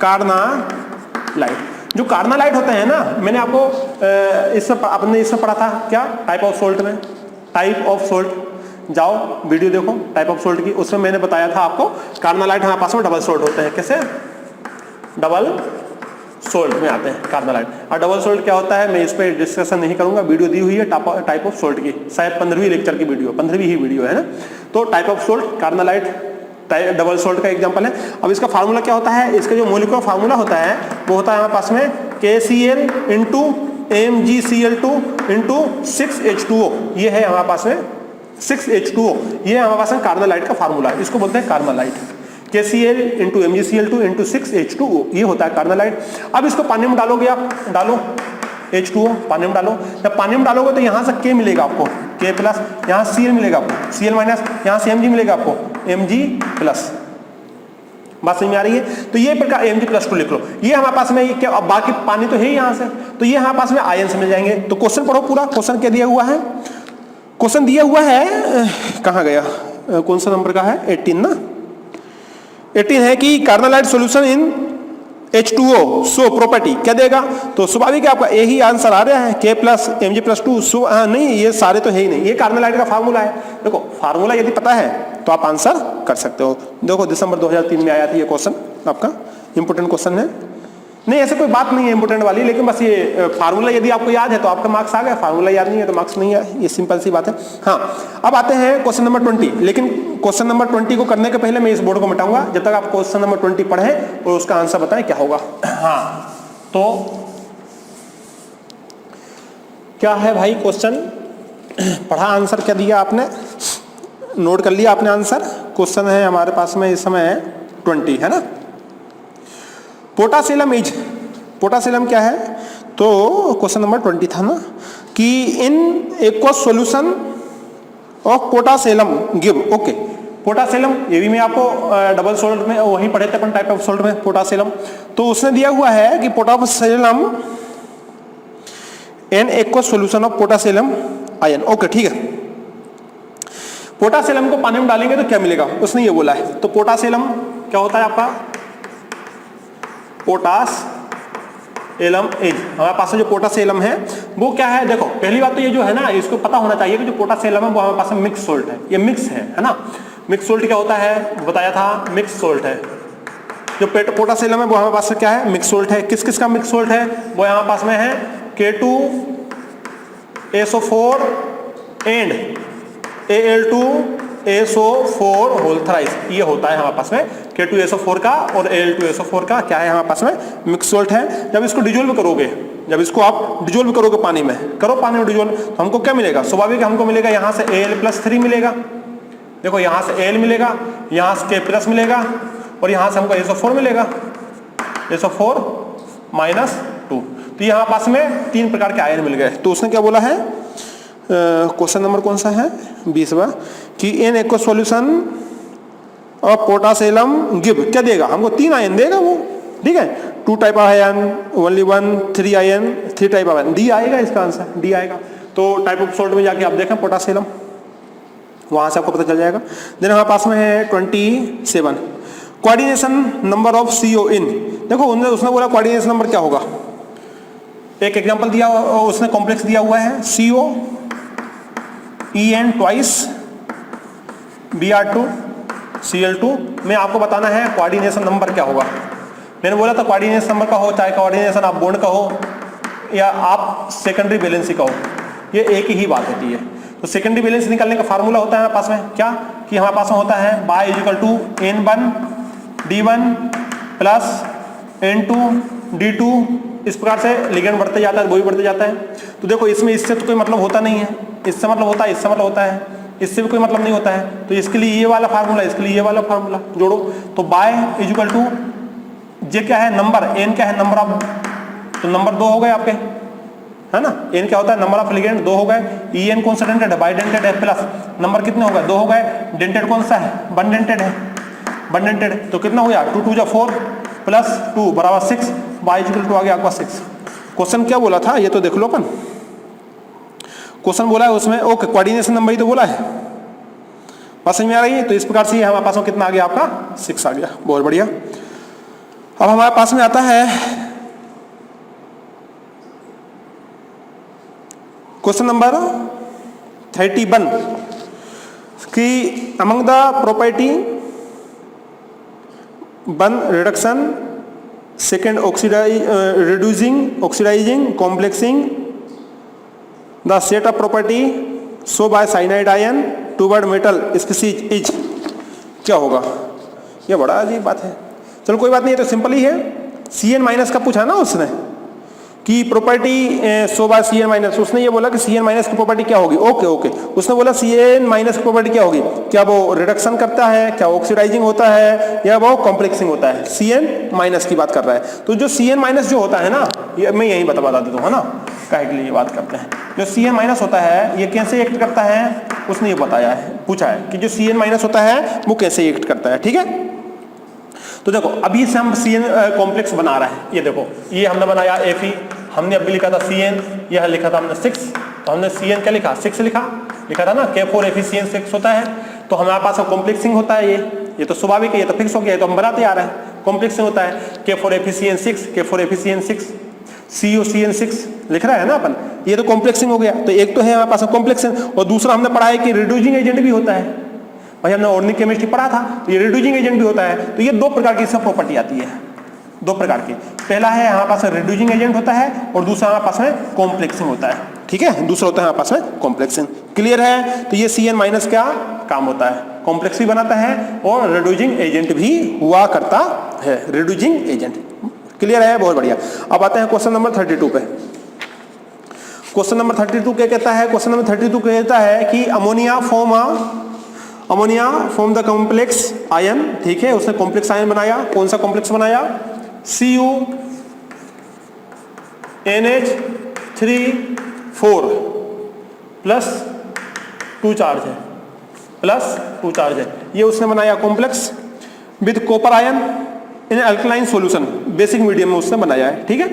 कार्नालाइट। जो कार्नालाइट होते हैं ना, मैंने आपको आपने इसमें पढ़ा था क्या, टाइप ऑफ सोल्ट में, टाइप ऑफ सोल्ट, जाओ वीडियो देखो टाइप ऑफ सोल्ट की, उसमें मैंने बताया था आपको कार्नालाइट हमारे पास में डबल सोल्ट होते हैं। कैसे, डबल सोल्ट में आते हैं कार्नालाइट। और डबल सोल्ट क्या होता है मैं इस पर डिस्कशन नहीं करूंगा, वीडियो दी हुई है टाइप ऑफ सोल्ट की, शायद 15वीं लेक्चर की वीडियो, 15वीं ही वीडियो है ना। तो type of salt carnallite double salt का एग्जांपल है। अब इसका फार्मूला क्या होता है, इसका जो मोलिकुलर फार्मूला होता है वो होता है हमारे पास में KCl into MgCl2 into 6H2O। ये है हमारे पास में 6H2O, ये हमारे पास में कार्नालाइट का फार्मूला है, इसको बोलते हैं carnallite. KCl into MgCl2 into 6H2O, ये होता है कार्नालाइट। अब इसको पानी में डालोगे आप, डालो H2O पानी में डालो, जब पानी में डालोगे तो यहाँ से K मिलेगा आपको, K प्लस, यहाँ Cl मिलेगा आपको, Cl माइनस, यहाँ से Mg मिलेगा आपको, Mg प्लस। बात समझ में आ रही है। तो ये प्रकार Mg+2 लिख लो। ये हमारे पास में ये क्या, अब बाकी पानी तो है ही यहाँ से, तो ये हमारे पास में आयंस मिल जाएंगे। तो क्वेश्चन पढ़ो पूरा, क्वेश्चन क्या दिया हुआ है, क्वेश्चन दिया हुआ है, कहाँ गया, कौन सा नंबर का है, 18 ना, 18 है कि carnallite solution in H2O so property क्या देगा। तो स्वाभाविक है आपका यही आंसर आ रहा है, K प्लस Mg+2 सो, नहीं ये सारे तो है ही नहीं, ये कार्नालाइट का फार्मूला है। देखो फार्मूला यदि पता है तो आप आंसर कर सकते हो। देखो दिसंबर 2003 में आया था ये क्वेश्चन, आपका इंपोर्टेंट क्वेश्चन है, नहीं ऐसे कोई बात नहीं है इंपोर्टेंट वाली, लेकिन बस ये फार्मूला यदि आपको याद है तो आपका मार्क्स आ गया, फार्मूला याद नहीं है तो मार्क्स नहीं है, ये सिंपल सी बात है। हाँ, अब आते हैं क्वेश्चन नंबर 20। लेकिन क्वेश्चन नंबर 20 को करने के पहले मैं इस बोर्ड को मिटाऊंगा, जब तक आप क्वेश्चन नंबर 20 पढ़ें और उसका आंसर बताएं क्या होगा। हाँ, तो क्या है भाई क्वेश्चन, पढ़ा आंसर क्या दिया आपने, नोट कर लिया आपने आंसर। क्वेश्चन है हमारे पास में इस समय 20 है ना। पोटासिलम इज, पोटासिलम क्या है, तो क्वेश्चन नंबर 20 था ना कि in aqueous solution of potassium give, okay potassium, ये भी मैं आपको डबल सोल्ट में वहीं पढ़े थे अपन, टाइप ऑफ सोल्ट में पोटासिलम। तो उसने दिया हुआ है कि potassium an aqueous solution of potassium ion, okay ठीक है। पोटासिलम को पानी में डालेंगे तो क्या मिलेगा, उसने ये बोला है। तो पोटासिलम क्या होता है आपका, पोटास एलम एज, हमारे पास जो पोटासिलम है वो क्या है, देखो पहली बात तो ये जो है ना, इसको पता होना चाहिए कि जो पोटासिलम है वो हमारे पास में मिक्स सोल्ट है, ये मिक्स है ना। मिक्स सोल्ट क्या होता है बताया था, मिक्स सोल्ट है। जो पोटासिलम है वो हमारे पास में क्या है, मिक्स सोल्ट है। किस किस का मिक्स सोल्ट है, वो हमारे पास में है K2SO4 and Al2SO4 whole thrice, ये होता है हमारे पास में K2SO4 का और Al2SO4 का क्या है हमारे पास में मिक्स सोल्ट है। जब इसको डिजोल्व करोगे, जब इसको आप डिजोल्व करोगे पानी में, करो पानी में डिजोल्व, तो हमको क्या मिलेगा, स्वाभाविक हमको मिलेगा यहाँ से Al+3 मिलेगा, देखो यहाँ से Al मिलेगा, यहाँ से K+ मिलेगा और यहाँ से हमको SO4 मिलेगा, SO4 -2। तो यहाँ पास में 3 प्रकार के आयन मिल गए। तो उसने क्या बोला है, क्वेश्चन नंबर कौन सा है 20वां, कि in aqueous solution of potassium give क्या देगा, हमको 3 आयन देगा वो, ठीक है। 2 type of ion, only 1, 3 ion, 3 type of ion, D आएगा इसका आंसर, डी आएगा। तो टाइप ऑफ सोल्ट में जाके आप देखें पोटासिलम, वहां से आपको पता चल जाएगा। देन हमारे पास में है 27 कोऑर्डिनेशन नंबर ऑफ CO इन, देखो उसने बोला कोऑर्डिनेशन नंबर क्या होगा, एक एग्जांपल दिया, उसने कॉम्प्लेक्स दिया हुआ है CO En twice Br2 Cl2 में आपको बताना है कोऑर्डिनेशन नंबर क्या होगा। मैंने बोला था कोऑर्डिनेशन नंबर का हो, चाहे कोऑर्डिनेशन आप बॉन्ड का हो या आप सेकेंडरी वैलेंसी का हो, ये एक ही बात होती है। तो सेकेंडरी वैलेंसी निकालने का फार्मूला होता है हमारे पास में क्या, कि हमारे पास में होता है y = N1 D1 + N2 D2, इस प्रकार से लिगेंड बढ़ते जाता है, वो भी बढ़ते जाता है। तो देखो इसमें इससे तो कोई मतलब होता नहीं है, इससे मतलब होता है, इससे मतलब होता है, इससे भी कोई मतलब नहीं होता है। तो इसके लिए ये वाला फार्मूला, इसके लिए ये वाला फार्मूला जोड़ो। तो y = जे क्या है नंबर, n क्या है नंबर ऑफ, तो नंबर 2 हो गए आपके, है ना। n क्या होता है नंबर ऑफ लिगेंड, 2 हो गए। En कौन सा डेंटेड है, बाइडेंटेड है, प्लस नंबर कितने हो गए, 2 हो गए। डेंटेड कौन सा है, बनडेंटेड है, बनडेंटेड। तो कितना हो गया 2 × 2 = 4 + 2 = 6, y = आ गया आपका 6। क्वेश्चन क्या बोला था ये तो देख लो अपन। क्वेश्चन बोला है उसमें ओके कोऑर्डिनेशन नंबर ही तो बोला है, बात समझ में आ रही है। तो इस प्रकार से ये हमारे पास में कितना आ गया आपका 6 आ गया, बहुत बढ़िया। अब हमारे पास में आता है क्वेश्चन नंबर 31 कि among the property 1 reduction, second reducing, oxidising, complexing the set of property show by cyanide ion toward metal species is, क्या होगा? ये बड़ा अजीब बात है। चलो कोई बात नहीं, ये तो सिंपल ही है। Cn माइनस का पूछा ना उसने कि property show by Cn minus, उसने ये बोला कि Cn माइनस की प्रॉपर्टी क्या होगी। ओके ओके, उसने बोला Cn माइनस की प्रॉपर्टी क्या होगी, क्या वो रिडक्शन करता है, क्या ऑक्सीडाइजिंग होता है, या वो कॉम्प्लेक्सिंग होता है। Cn माइनस की बात कर रहा है। तो जो Cn माइनस जो होता है ना, ये मैं यही बता देता हूँ, है ना, काहे के लिए बात करते हैं। जो Cn माइनस होता है ये कैसे एक्ट करता है, उसने ये बताया है, पूछा है कि जो Cn माइनस होता है वो कैसे एक्ट करता है। ठीक है, तो देखो अभी से हम Cn कॉम्प्लेक्स बना रहे हैं। ये देखो ये हमने बनाया Fe, हमने अभी लिखा था Cn, यह लिखा था हमने 6, तो हमने Cn क्या लिखा 6 लिखा था ना, K4FeCN6 होता है। तो हमारे पास कॉम्प्लेक्सिंग होता है, ये तो स्वाभाविक है, ये तो फिक्स हो गया है, तो हम बनाते आ रहे हैं। कॉम्प्लेक्सिंग होता है K4FeCN6, K4FeCN6, COCN6 लिख रहा है ना अपन, ये तो कॉम्प्लेक्सिंग हो गया। तो एक तो है हमारे पास कॉम्प्लेक्सिंग, और दूसरा हमने पढ़ा है कि रिड्यूसिंग एजेंट भी होता है। भाई हमने ऑर्गेनिक केमिस्ट्री पढ़ा था, तो ये रिड्यूसिंग एजेंट भी होता है। तो ये 2 प्रकार की इसमें प्रॉपर्टी आती है, 2 प्रकार की। पहला है हमारे पास रिड्यूसिंग एजेंट होता है, और दूसरा हमारे पास में कॉम्प्लेक्सिंग होता है। ठीक है, दूसरा होता है हमारे पास में कॉम्प्लेक्सिंग। क्लियर है? तो ये Cn माइनस क्या काम होता है, कॉम्प्लेक्स भी बनाता है और रिड्यूसिंग एजेंट भी हुआ करता है, रिड्यूसिंग एजेंट। क्लियर है, बहुत बढ़िया। अब आते हैं क्वेश्चन नंबर 32 पे। क्वेश्चन नंबर 32 क्या कहता है? क्वेश्चन नंबर 32 कहता है कि ammonia form the complex ion. ठीक है, उसने कॉम्प्लेक्स आयन बनाया। कौन सा कॉम्प्लेक्स बनाया? CuNH3 प्लस 2 चार्ज है, ये उसने बनाया complex with copper ion in alkaline solution, basic medium में उसने बनाया है। ठीक है,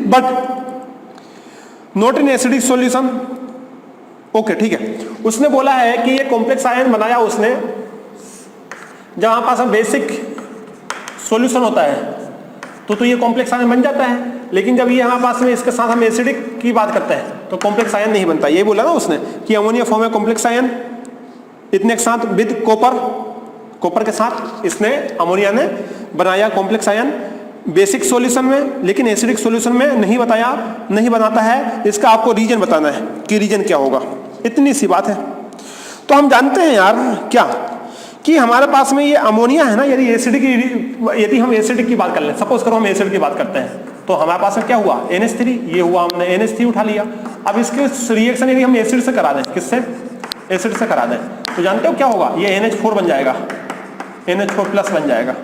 but not in acidic solution. Okay ठीक है, उसने बोला है कि ये कॉम्प्लेक्स आयन बनाया उसने जहां पास हम बेसिक सॉल्यूशन होता है, तो ये कॉम्प्लेक्स आयन बन जाता है। लेकिन जब ये हमारे पास में इसके साथ हम एसिडिक की बात करते हैं तो कॉम्प्लेक्स आयन नहीं बनता। ये बोला ना उसने कि अमोनिया फॉर्म है कॉम्प्लेक्स आयन इतने के साथ विद कॉपर के साथ इसने अमोनिया ने बनाया कॉम्प्लेक्स आयन बेसिक सॉल्यूशन में, लेकिन एसिडिक सॉल्यूशन में नहीं बनाता है। इसका आपको रीजन बताना है कि रीजन क्या होगा, इतनी सी बात है। तो हम जानते हैं यार क्या कि हमारे पास में ये अमोनिया है ना, यदि हम एसिडिक की बात कर लें, सपोज करो हम एसिड की बात करते हैं, तो हमारे पास में क्या हुआ NH3, ये हुआ, हमने NH3 उठा लिया। अब इसके रिएक्शन यदि हम एसिड से करा दें, किससे? एसिड से करा दें, तो जानते हो क्या होगा? ये NH4 बन जाएगा, NH4 प्लस बन जाएगा।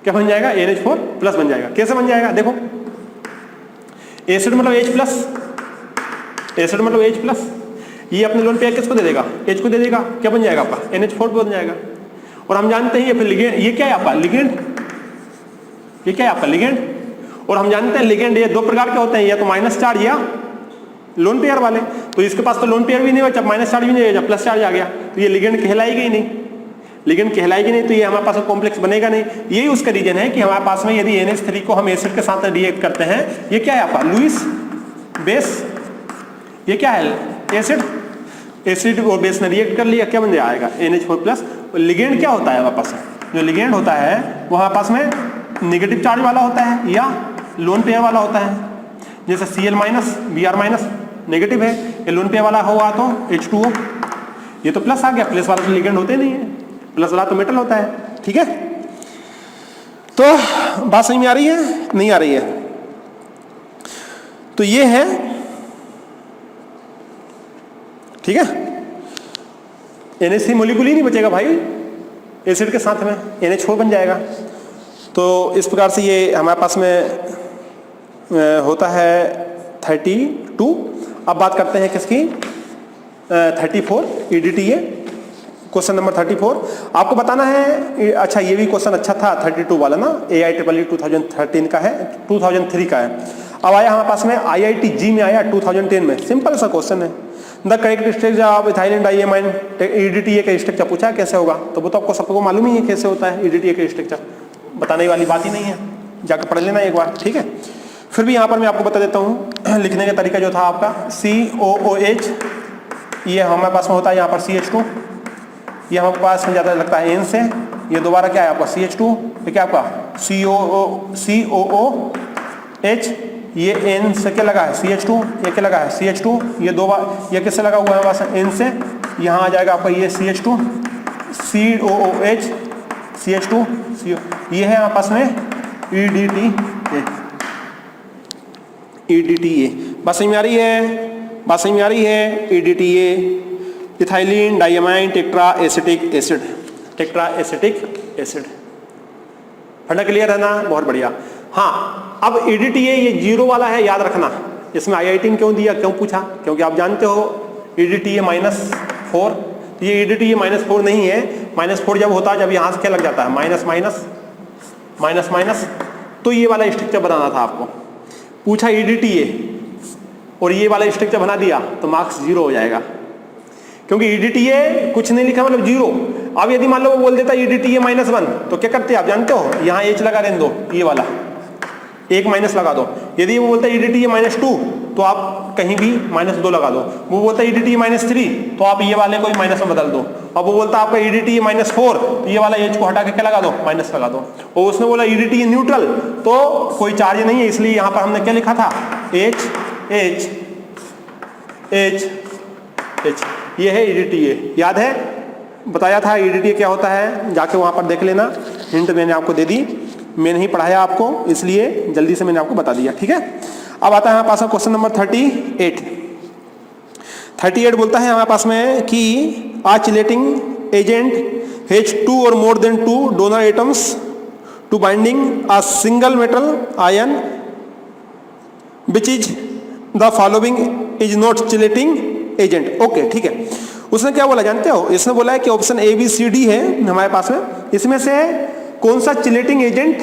क्या बन जाएगा? NH4 प्लस बन जाएगा। कैसे बन जाएगा? देखो एसिड मतलब H प्लस, ये अपने लोन पेयर किसको दे देगा? H को दे देगा। क्या बन जाएगा आपका? NH4 बन जाएगा। और हम जानते हैं ये फिर लिगेंड, ये क्या है आपका? लिगेंड। और हम जानते हैं लिगेंड ये 2 प्रकार के होते हैं, या तो माइनस चार्ज या लोन पेयर वाले। तो इसके पास तो लोन पेयर भी नहीं हुआ, जब माइनस चार्ज भी नहीं है, जब प्लस चार्ज आ गया तो ये लिगेंड कहलाएगी ही नहीं। तो ये हमारे पास कॉम्प्लेक्स बनेगा नहीं। यही उसका रीजन है कि हमारे पास में यदि NH3 को हम एसिड के साथ रिएक्ट करते हैं, ये क्या है आपका? लुईस बेस, ये क्या है? एसिड और बेस ने रिएक्ट कर लिया, क्या बन जाएगा? NH4 plus. लिगेंड क्या होता है हमारे पास? जो लिगेंड होता है वो हमारे पास में नेगेटिव चार्ज वाला होता है या लोन पेयर वाला होता है। जैसे Cl minus, Br minus negative है, ये लोन पेयर वाला हुआ तो H2O, ये तो प्लस आ गया। प्लस वाला तो लिगेंड होते नहीं है, प्लस वाला तो मेटल होता है। ठीक है, तो बात समझ में आ रही है? नहीं आ रही है? तो ये है, ठीक है। NH3 मोलिक्यूल ही नहीं बचेगा भाई, एसिड के साथ में NH4 बन जाएगा। तो इस प्रकार से ये हमारे पास में होता है 32। अब बात करते हैं किसकी? 34 EDTA। क्वेश्चन नंबर 34 आपको बताना है। अच्छा ये भी क्वेश्चन अच्छा था 32 वाला ना, AIEEE 2013 का है, 2003 का है। अब आया हमारे पास में IIT-G में आया 2010 में, सिंपल सा क्वेश्चन है। The characteristics of ethylene diamine EDTA का स्ट्रक्चर पूछा कैसे होगा, तो वो तो आपको सबको मालूम ही है कैसे होता है EDTA का स्ट्रक्चर, बताने वाली बात ही नहीं है, जाकर पढ़ लेना एक बार, ठीक है। फिर भी यहाँ पर मैं आपको बता देता हूँ लिखने का तरीका जो था आपका COOH, ये हमारे पास में होता है यहाँ पर CH2, ये हमारे पास में ज़्यादा लगता है N से, ये दोबारा क्या है आपका CH2, ये क्या आपका COOH, ये N से क्या लगा है CH2, ये क्या लगा है CH2, ये दो बार ये किससे लगा हुआ है हमारे पास N से, यहाँ आ जाएगा आपका ये CH2 COOH CH2 ये है हमारे पास में EDTA। बात समझ में आ रही है, बात समझ में आ रही है। EDTA ethylene diamine tetra acetic acid, tetra acetic acid, फंडा क्लियर है ना, बहुत बढ़िया। हाँ अब EDTA ये 0 वाला है, याद रखना। इसमें IIT में क्यों दिया, क्यों पूछा, क्योंकि आप जानते हो EDTA -4, ये EDTA -4 नहीं है। -4 जब होता है जब यहाँ से क्या लग जाता है माइनस माइनस माइनस माइनस, तो ये वाला स्ट्रक्चर बनाना था आपको। पूछा EDTA और ये वाला स्ट्रक्चर बना दिया तो मार्क्स 0 हो जाएगा, क्योंकि EDTA कुछ नहीं लिखा मतलब 0। अब यदि मान लो वो बोल देता EDTA -1 तो क्या करते हैं आप जानते हो, यहाँ H लगा रहने दो, ये वाला एक माइनस लगा दो। यदि वो बोलता है EDTA -2 तो आप कहीं भी -2 लगा दो। वो बोलता है EDTA -3 तो आप ये वाले को माइनस में बदल दो। अब वो बोलता है आपका EDTA -4 तो ये वाला H को हटा के क्या लगा दो, माइनस लगा दो। और उसने बोला EDTA न्यूट्रल तो कोई चार्ज नहीं है, इसलिए यहाँ पर हमने क्या लिखा था H H H H, ये है EDTA। याद है, बताया था EDTA क्या होता है, जाके वहाँ पर देख लेना, हिंट मैंने आपको दे दी, मैं नहीं पढ़ाया आपको इसलिए जल्दी से मैंने आपको बता दिया, ठीक है। अब आता है हमारे पास क्वेश्चन नंबर 38 बोलता है हमारे पास में कि oscillating agent has 2 or more than 2 donor atoms to binding a single metal ion which is the following is not chelating agent. Okay ठीक है, उसने क्या बोला जानते हो, इसने बोला है कि ऑप्शन ABCD है हमारे पास में, इसमें से कौन सा चिलेटिंग एजेंट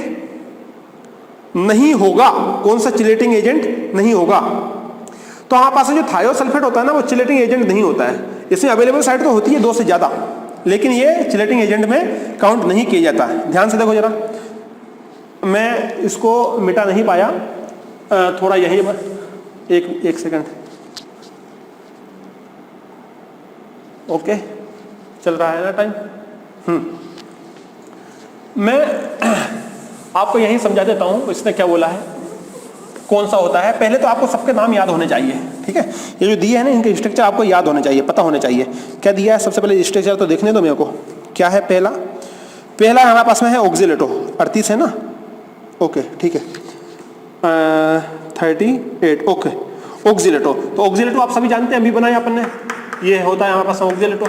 नहीं होगा, कौन सा चिलेटिंग एजेंट नहीं होगा। तो हमारे पास जो थायोसल्फेट होता है ना वो चिलेटिंग एजेंट नहीं होता है। इसमें अवेलेबल साइट तो होती है 2 से ज्यादा, लेकिन ये चिलेटिंग एजेंट में काउंट नहीं किया जाता है। ध्यान से देखो जरा, मैं इसको मिटा नहीं पाया, थोड़ा यही एक सेकंड, ओके चल रहा है ना टाइम। मैं आपको यही समझा देता हूं इसने क्या बोला है, कौन सा होता है। पहले तो आपको सबके नाम याद होने चाहिए, ठीक है। ये जो दिए है ना इनके स्ट्रक्चर आपको याद होने चाहिए, पता होने चाहिए क्या दिया है। सबसे पहले स्ट्रक्चर तो देखने दो मेरे को, क्या है पहला हमारे पास में है ऑक्सिलेटो, 38 है ना, ओके ठीक है 38 ओके। ऑक्सिलेटो, तो ऑक्सिलेटो आप सभी जानते हैं, अभी बनाया अपन ने, ये होता है हमारे पास ऑक्सिलेटो,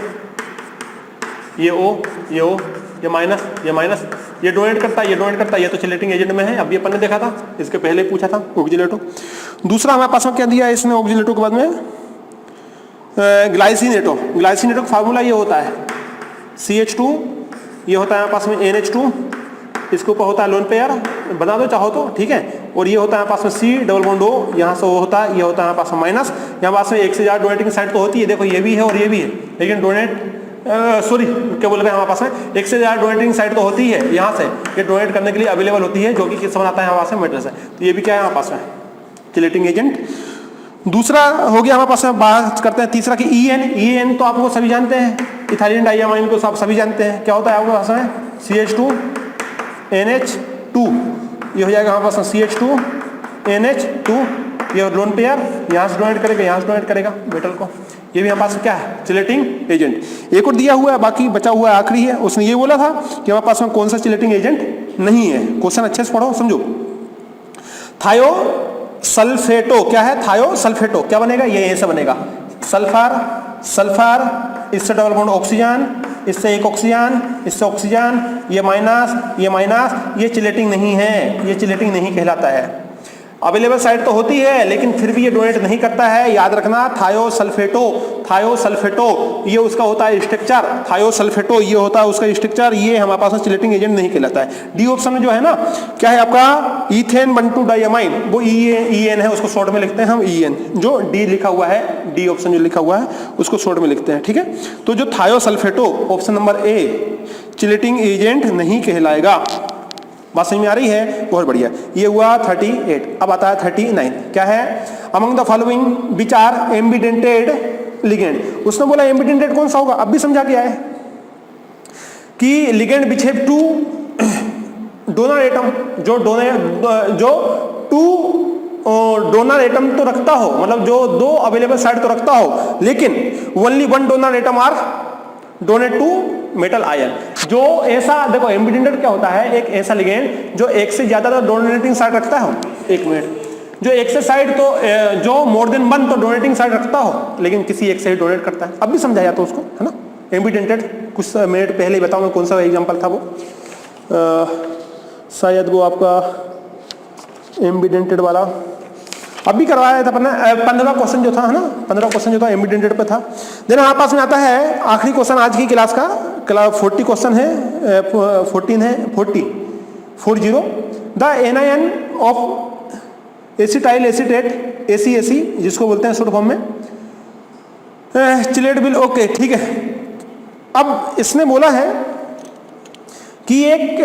ये O ये O ये माइनस ये डोनेट करता है, ये डोनेट करता है, ये तो चिलेटिंग एजेंट में है, अभी अपन ने देखा था, इसके पहले पूछा था ऑक्सिलेटो। दूसरा हमारे पास में क्या दिया है इसने ऑक्सिलेटो के बाद में ग्लाइसिनेटो। ग्लाइसिनेटो का फार्मूला ये होता है CH2, ये होता है हमारे पास में NH2, इसके ऊपर होता है लोन पेयर, बना दो चाहो तो, ठीक है। और ये होता है हमारे पास में C डबल बॉन्ड O, यहाँ से वो होता है, ये होता है हमारे पास में माइनस। यहाँ पास में एक से ज़्यादा डोनेटिंग साइड तो होती है, देखो ये भी है और ये भी है, लेकिन डोनेट सॉरी क्या बोल रहे हैं हमारे पास में एक से ज़्यादा डोनेटिंग साइड तो होती है, यहाँ से ये डोनेट करने के लिए अवेलेबल होती है, जो कि किस बनाता है हमारे पास में मेटल से। तो ये भी क्या है हमारे पास में चिलेटिंग एजेंट। दूसरा हो गया हमारे पास में, बात करते हैं तीसरा कि EN तो आपको सभी जानते हैं, इथाइलिन डाइएमाइन को सभी जानते हैं, क्या होता है आपके पास में CH2 NH2, ये हो जाएगा हमारे पास में CH2 NH2, ये लोन पेयर यहाँ से डोनेट करेगा, यहाँ से डोनेट करेगा मेटल को, ये भी हमारे पास क्या है चिलेटिंग एजेंट। एक और दिया हुआ है, बाकी बचा हुआ है आखिरी है। उसने ये बोला था कि हमारे पास में कौन सा चिलेटिंग एजेंट नहीं है। क्वेश्चन अच्छे से पढ़ो समझो। थायोसल्फेटो क्या है, थायोसल्फेटो क्या बनेगा, ये ऐसे बनेगा सल्फर, इससे डबल बॉन्ड ऑक्सीजन, इससे एक ऑक्सीजन, इससे ऑक्सीजन, ये माइनस, ये चिलेटिंग नहीं है, ये चिलेटिंग नहीं कहलाता है। अवेलेबल साइट तो होती है लेकिन फिर भी ये डोनेट नहीं करता है, याद रखना। थायोसल्फेटो, थायोसल्फेटो ये उसका होता है स्ट्रक्चर, थायोसल्फेटो ये होता है उसका स्ट्रक्चर, ये हमारे पास चिलेटिंग एजेंट नहीं कहलाता है। डी ऑप्शन में जो है ना क्या है आपका ईथेन 1,2 डाइअमाइन, वो EN है, उसको शॉर्ट में लिखते हैं हम EN। जो डी लिखा हुआ है, डी ऑप्शन जो लिखा हुआ है उसको शॉर्ट में लिखते हैं, ठीक है। तो जो thiosulphato option number A chelating agent नहीं कहलाएगा। बात समझ में आ रही है? बहुत बढ़िया। ये हुआ 38। अब आता है 39। क्या है? Among the following which are ambidentate ligand. उसने बोला एम्बिडेंटेड कौन सा होगा, अब भी समझा गया है कि ligand which have two donor atom, जो टू डोनर एटम तो रखता हो, मतलब जो दो अवेलेबल साइड तो रखता हो, लेकिन only one donor atom are donate to metal ion. जो ऐसा देखो एम्बिडेंटेड क्या होता है, एक ऐसा लिगेंड जो एक से ज्यादा डोनेटिंग साइड रखता हो, एक मिनट, जो एक से साइड तो जो मोर देन वन तो डोनेटिंग साइड रखता हो, लेकिन किसी एक से ही डोनेट करता है। अब भी समझाया तो उसको, है ना। एम्बिडेंटेड कुछ मिनट पहले ही बताऊं मैं कौन सा एग्जांपल था वो, शायद वो आपका एम्बिडेंटेड वाला अभी करवाया था 15वां क्वेश्चन जो था, है ना, 15वां क्वेश्चन जो था एम्बिडेंटेड पे था। देन हमारे पास में आता है आखिरी क्वेश्चन आज की क्लास का, 40 क्वेश्चन है, 14 है, 40 the anion of acetyl acetate ACAC जिसको बोलते हैं शॉर्ट फॉर्म में चिलेट विल, ओके ठीक है। अब इसने बोला है कि एक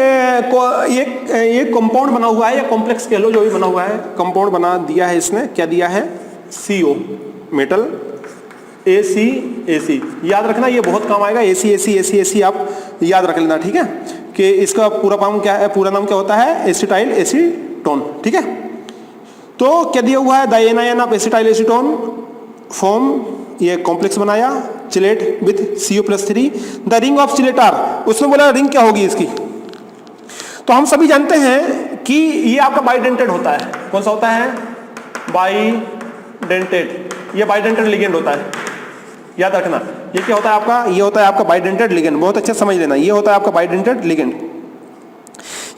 कंपाउंड बना हुआ है या कॉम्प्लेक्स कह लो, जो भी बना हुआ है कंपाउंड बना दिया है इसने, क्या दिया है? CO metal ACAC। याद रखना ये बहुत काम आएगा, ACAC आप याद रख लेना, ठीक है, कि इसका पूरा नाम क्या है, पूरा नाम क्या होता है? एसिटाइल एसीटोन, ठीक है। तो क्या दिया हुआ है? The anion of acetyl acetone form, ये कॉम्प्लेक्स बनाया chelate with CO+3। The ring of chelator, उसने बोला रिंग क्या होगी इसकी। तो हम सभी जानते हैं कि ये आपका बाइडेंटेड होता है। कौन सा होता है? बाइडेंटेड। ये बाइडेंटेड लिगेंड होता है, याद रखना। ये क्या होता है आपका? ये होता है आपका बाइडेंटेड लिगेंड, बहुत अच्छा समझ लेना। ये होता है आपका बाइडेंटेड लिगेंड।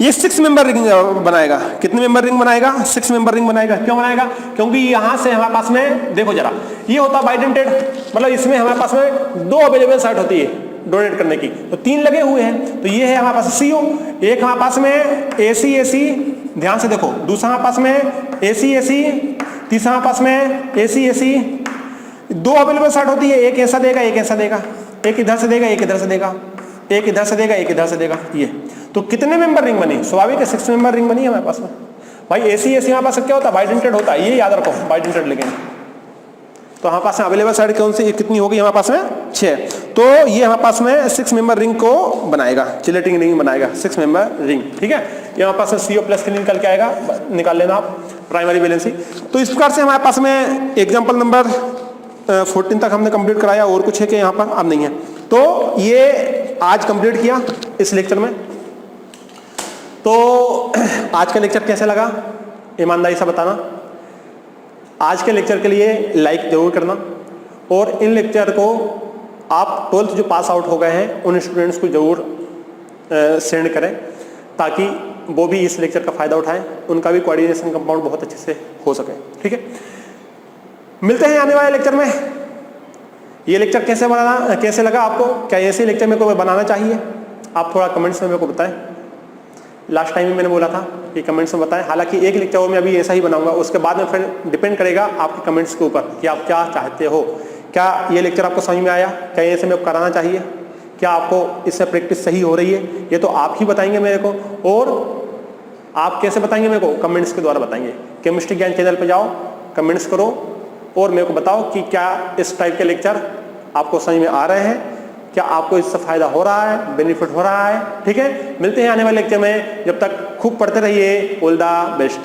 ये 6 मेंबर रिंग बनाएगा। कितने मेंबर रिंग बनाएगा? 6 मेंबर रिंग बनाएगा। क्यों बनाएगा? क्योंकि यहां से हमारे पास में देखो जरा, ये होता है बाइडेंटेड, मतलब इसमें हमारे पास में 2 अवेलेबल साइट होती है डोनेट करने की, तो 3 लगे हुए हैं। तो ये है हमारे पास CO, एक हमारे पास में ACAC, ध्यान से देखो, दूसरा हमारे पास में ACAC, तीसरा हमारे पास में ACAC। 2 अवेलेबल साइट होती है, एक ऐसा देगा, एक ऐसा देगा, एक इधर से देगा, एक इधर से देगा, एक इधर से देगा, एक इधर से देगा। ये तो कितने मेंबर रिंग बनी? स्वाभाविक है 6 मेंबर रिंग बनी है हमारे पास में। भाई ACAC हमारे पास क्या होता है? बाइडेंटेड होता है, ये याद रखो, बाइडेंटेड लिगेंड। तो हमारे पास में अवेलेबल साइड कौन सी कितनी होगी? हमारे पास में 6। तो ये हमारे पास में 6 मेंबर रिंग को बनाएगा, चिलेटिंग रिंग बनाएगा, 6 मेंबर रिंग, ठीक है। ये हमारे पास में CO+3 निकल के आएगा, निकाल लेना आप, प्राइमरी वैलेंसी। तो इस प्रकार से हमारे पास में एग्जाम्पल नंबर 14 तक हमने कंप्लीट कराया। और कुछ है कि यहाँ पर? अब नहीं है। तो ये आज कंप्लीट किया इस लेक्चर में। तो आज का लेक्चर कैसे लगा ईमानदारी से बताना। आज के लेक्चर के लिए लाइक जरूर करना, और इन लेक्चर को आप 12th जो पास आउट हो गए हैं उन स्टूडेंट्स को जरूर सेंड करें, ताकि वो भी इस लेक्चर का फायदा उठाएं, उनका भी कोऑर्डिनेशन कंपाउंड बहुत अच्छे से हो सके, ठीक है। मिलते हैं आने वाले लेक्चर में। ये लेक्चर कैसे लगा आपको? क्या ऐसे लेक्चर मेरे को बनाना चाहिए? आप थोड़ा कमेंट्स में मेरे को बताएं। लास्ट टाइम भी मैंने बोला था कि कमेंट्स में बताएं। हालांकि एक लेक्चर और मैं अभी ऐसा ही बनाऊंगा, उसके बाद में फिर डिपेंड करेगा आपके कमेंट्स के ऊपर कि आप क्या चाहते हो। क्या ये लेक्चर आपको समझ में आया? क्या ऐसे मेरे को कराना चाहिए? क्या आपको इससे प्रैक्टिस सही हो रही है? ये तो आप ही बताएंगे मेरे को। और आप कैसे बताएंगे मेरे को? कमेंट्स के द्वारा बताएंगे। केमिस्ट्री ज्ञान चैनल पर जाओ, कमेंट्स करो और मेरे को बताओ कि क्या इस टाइप के लेक्चर आपको समझ में आ रहे हैं, क्या आपको इससे फायदा हो रहा है, बेनिफिट हो रहा है, ठीक है। मिलते हैं आने वाले लेक्चर में। जब तक खूब पढ़ते रहिए। All the best.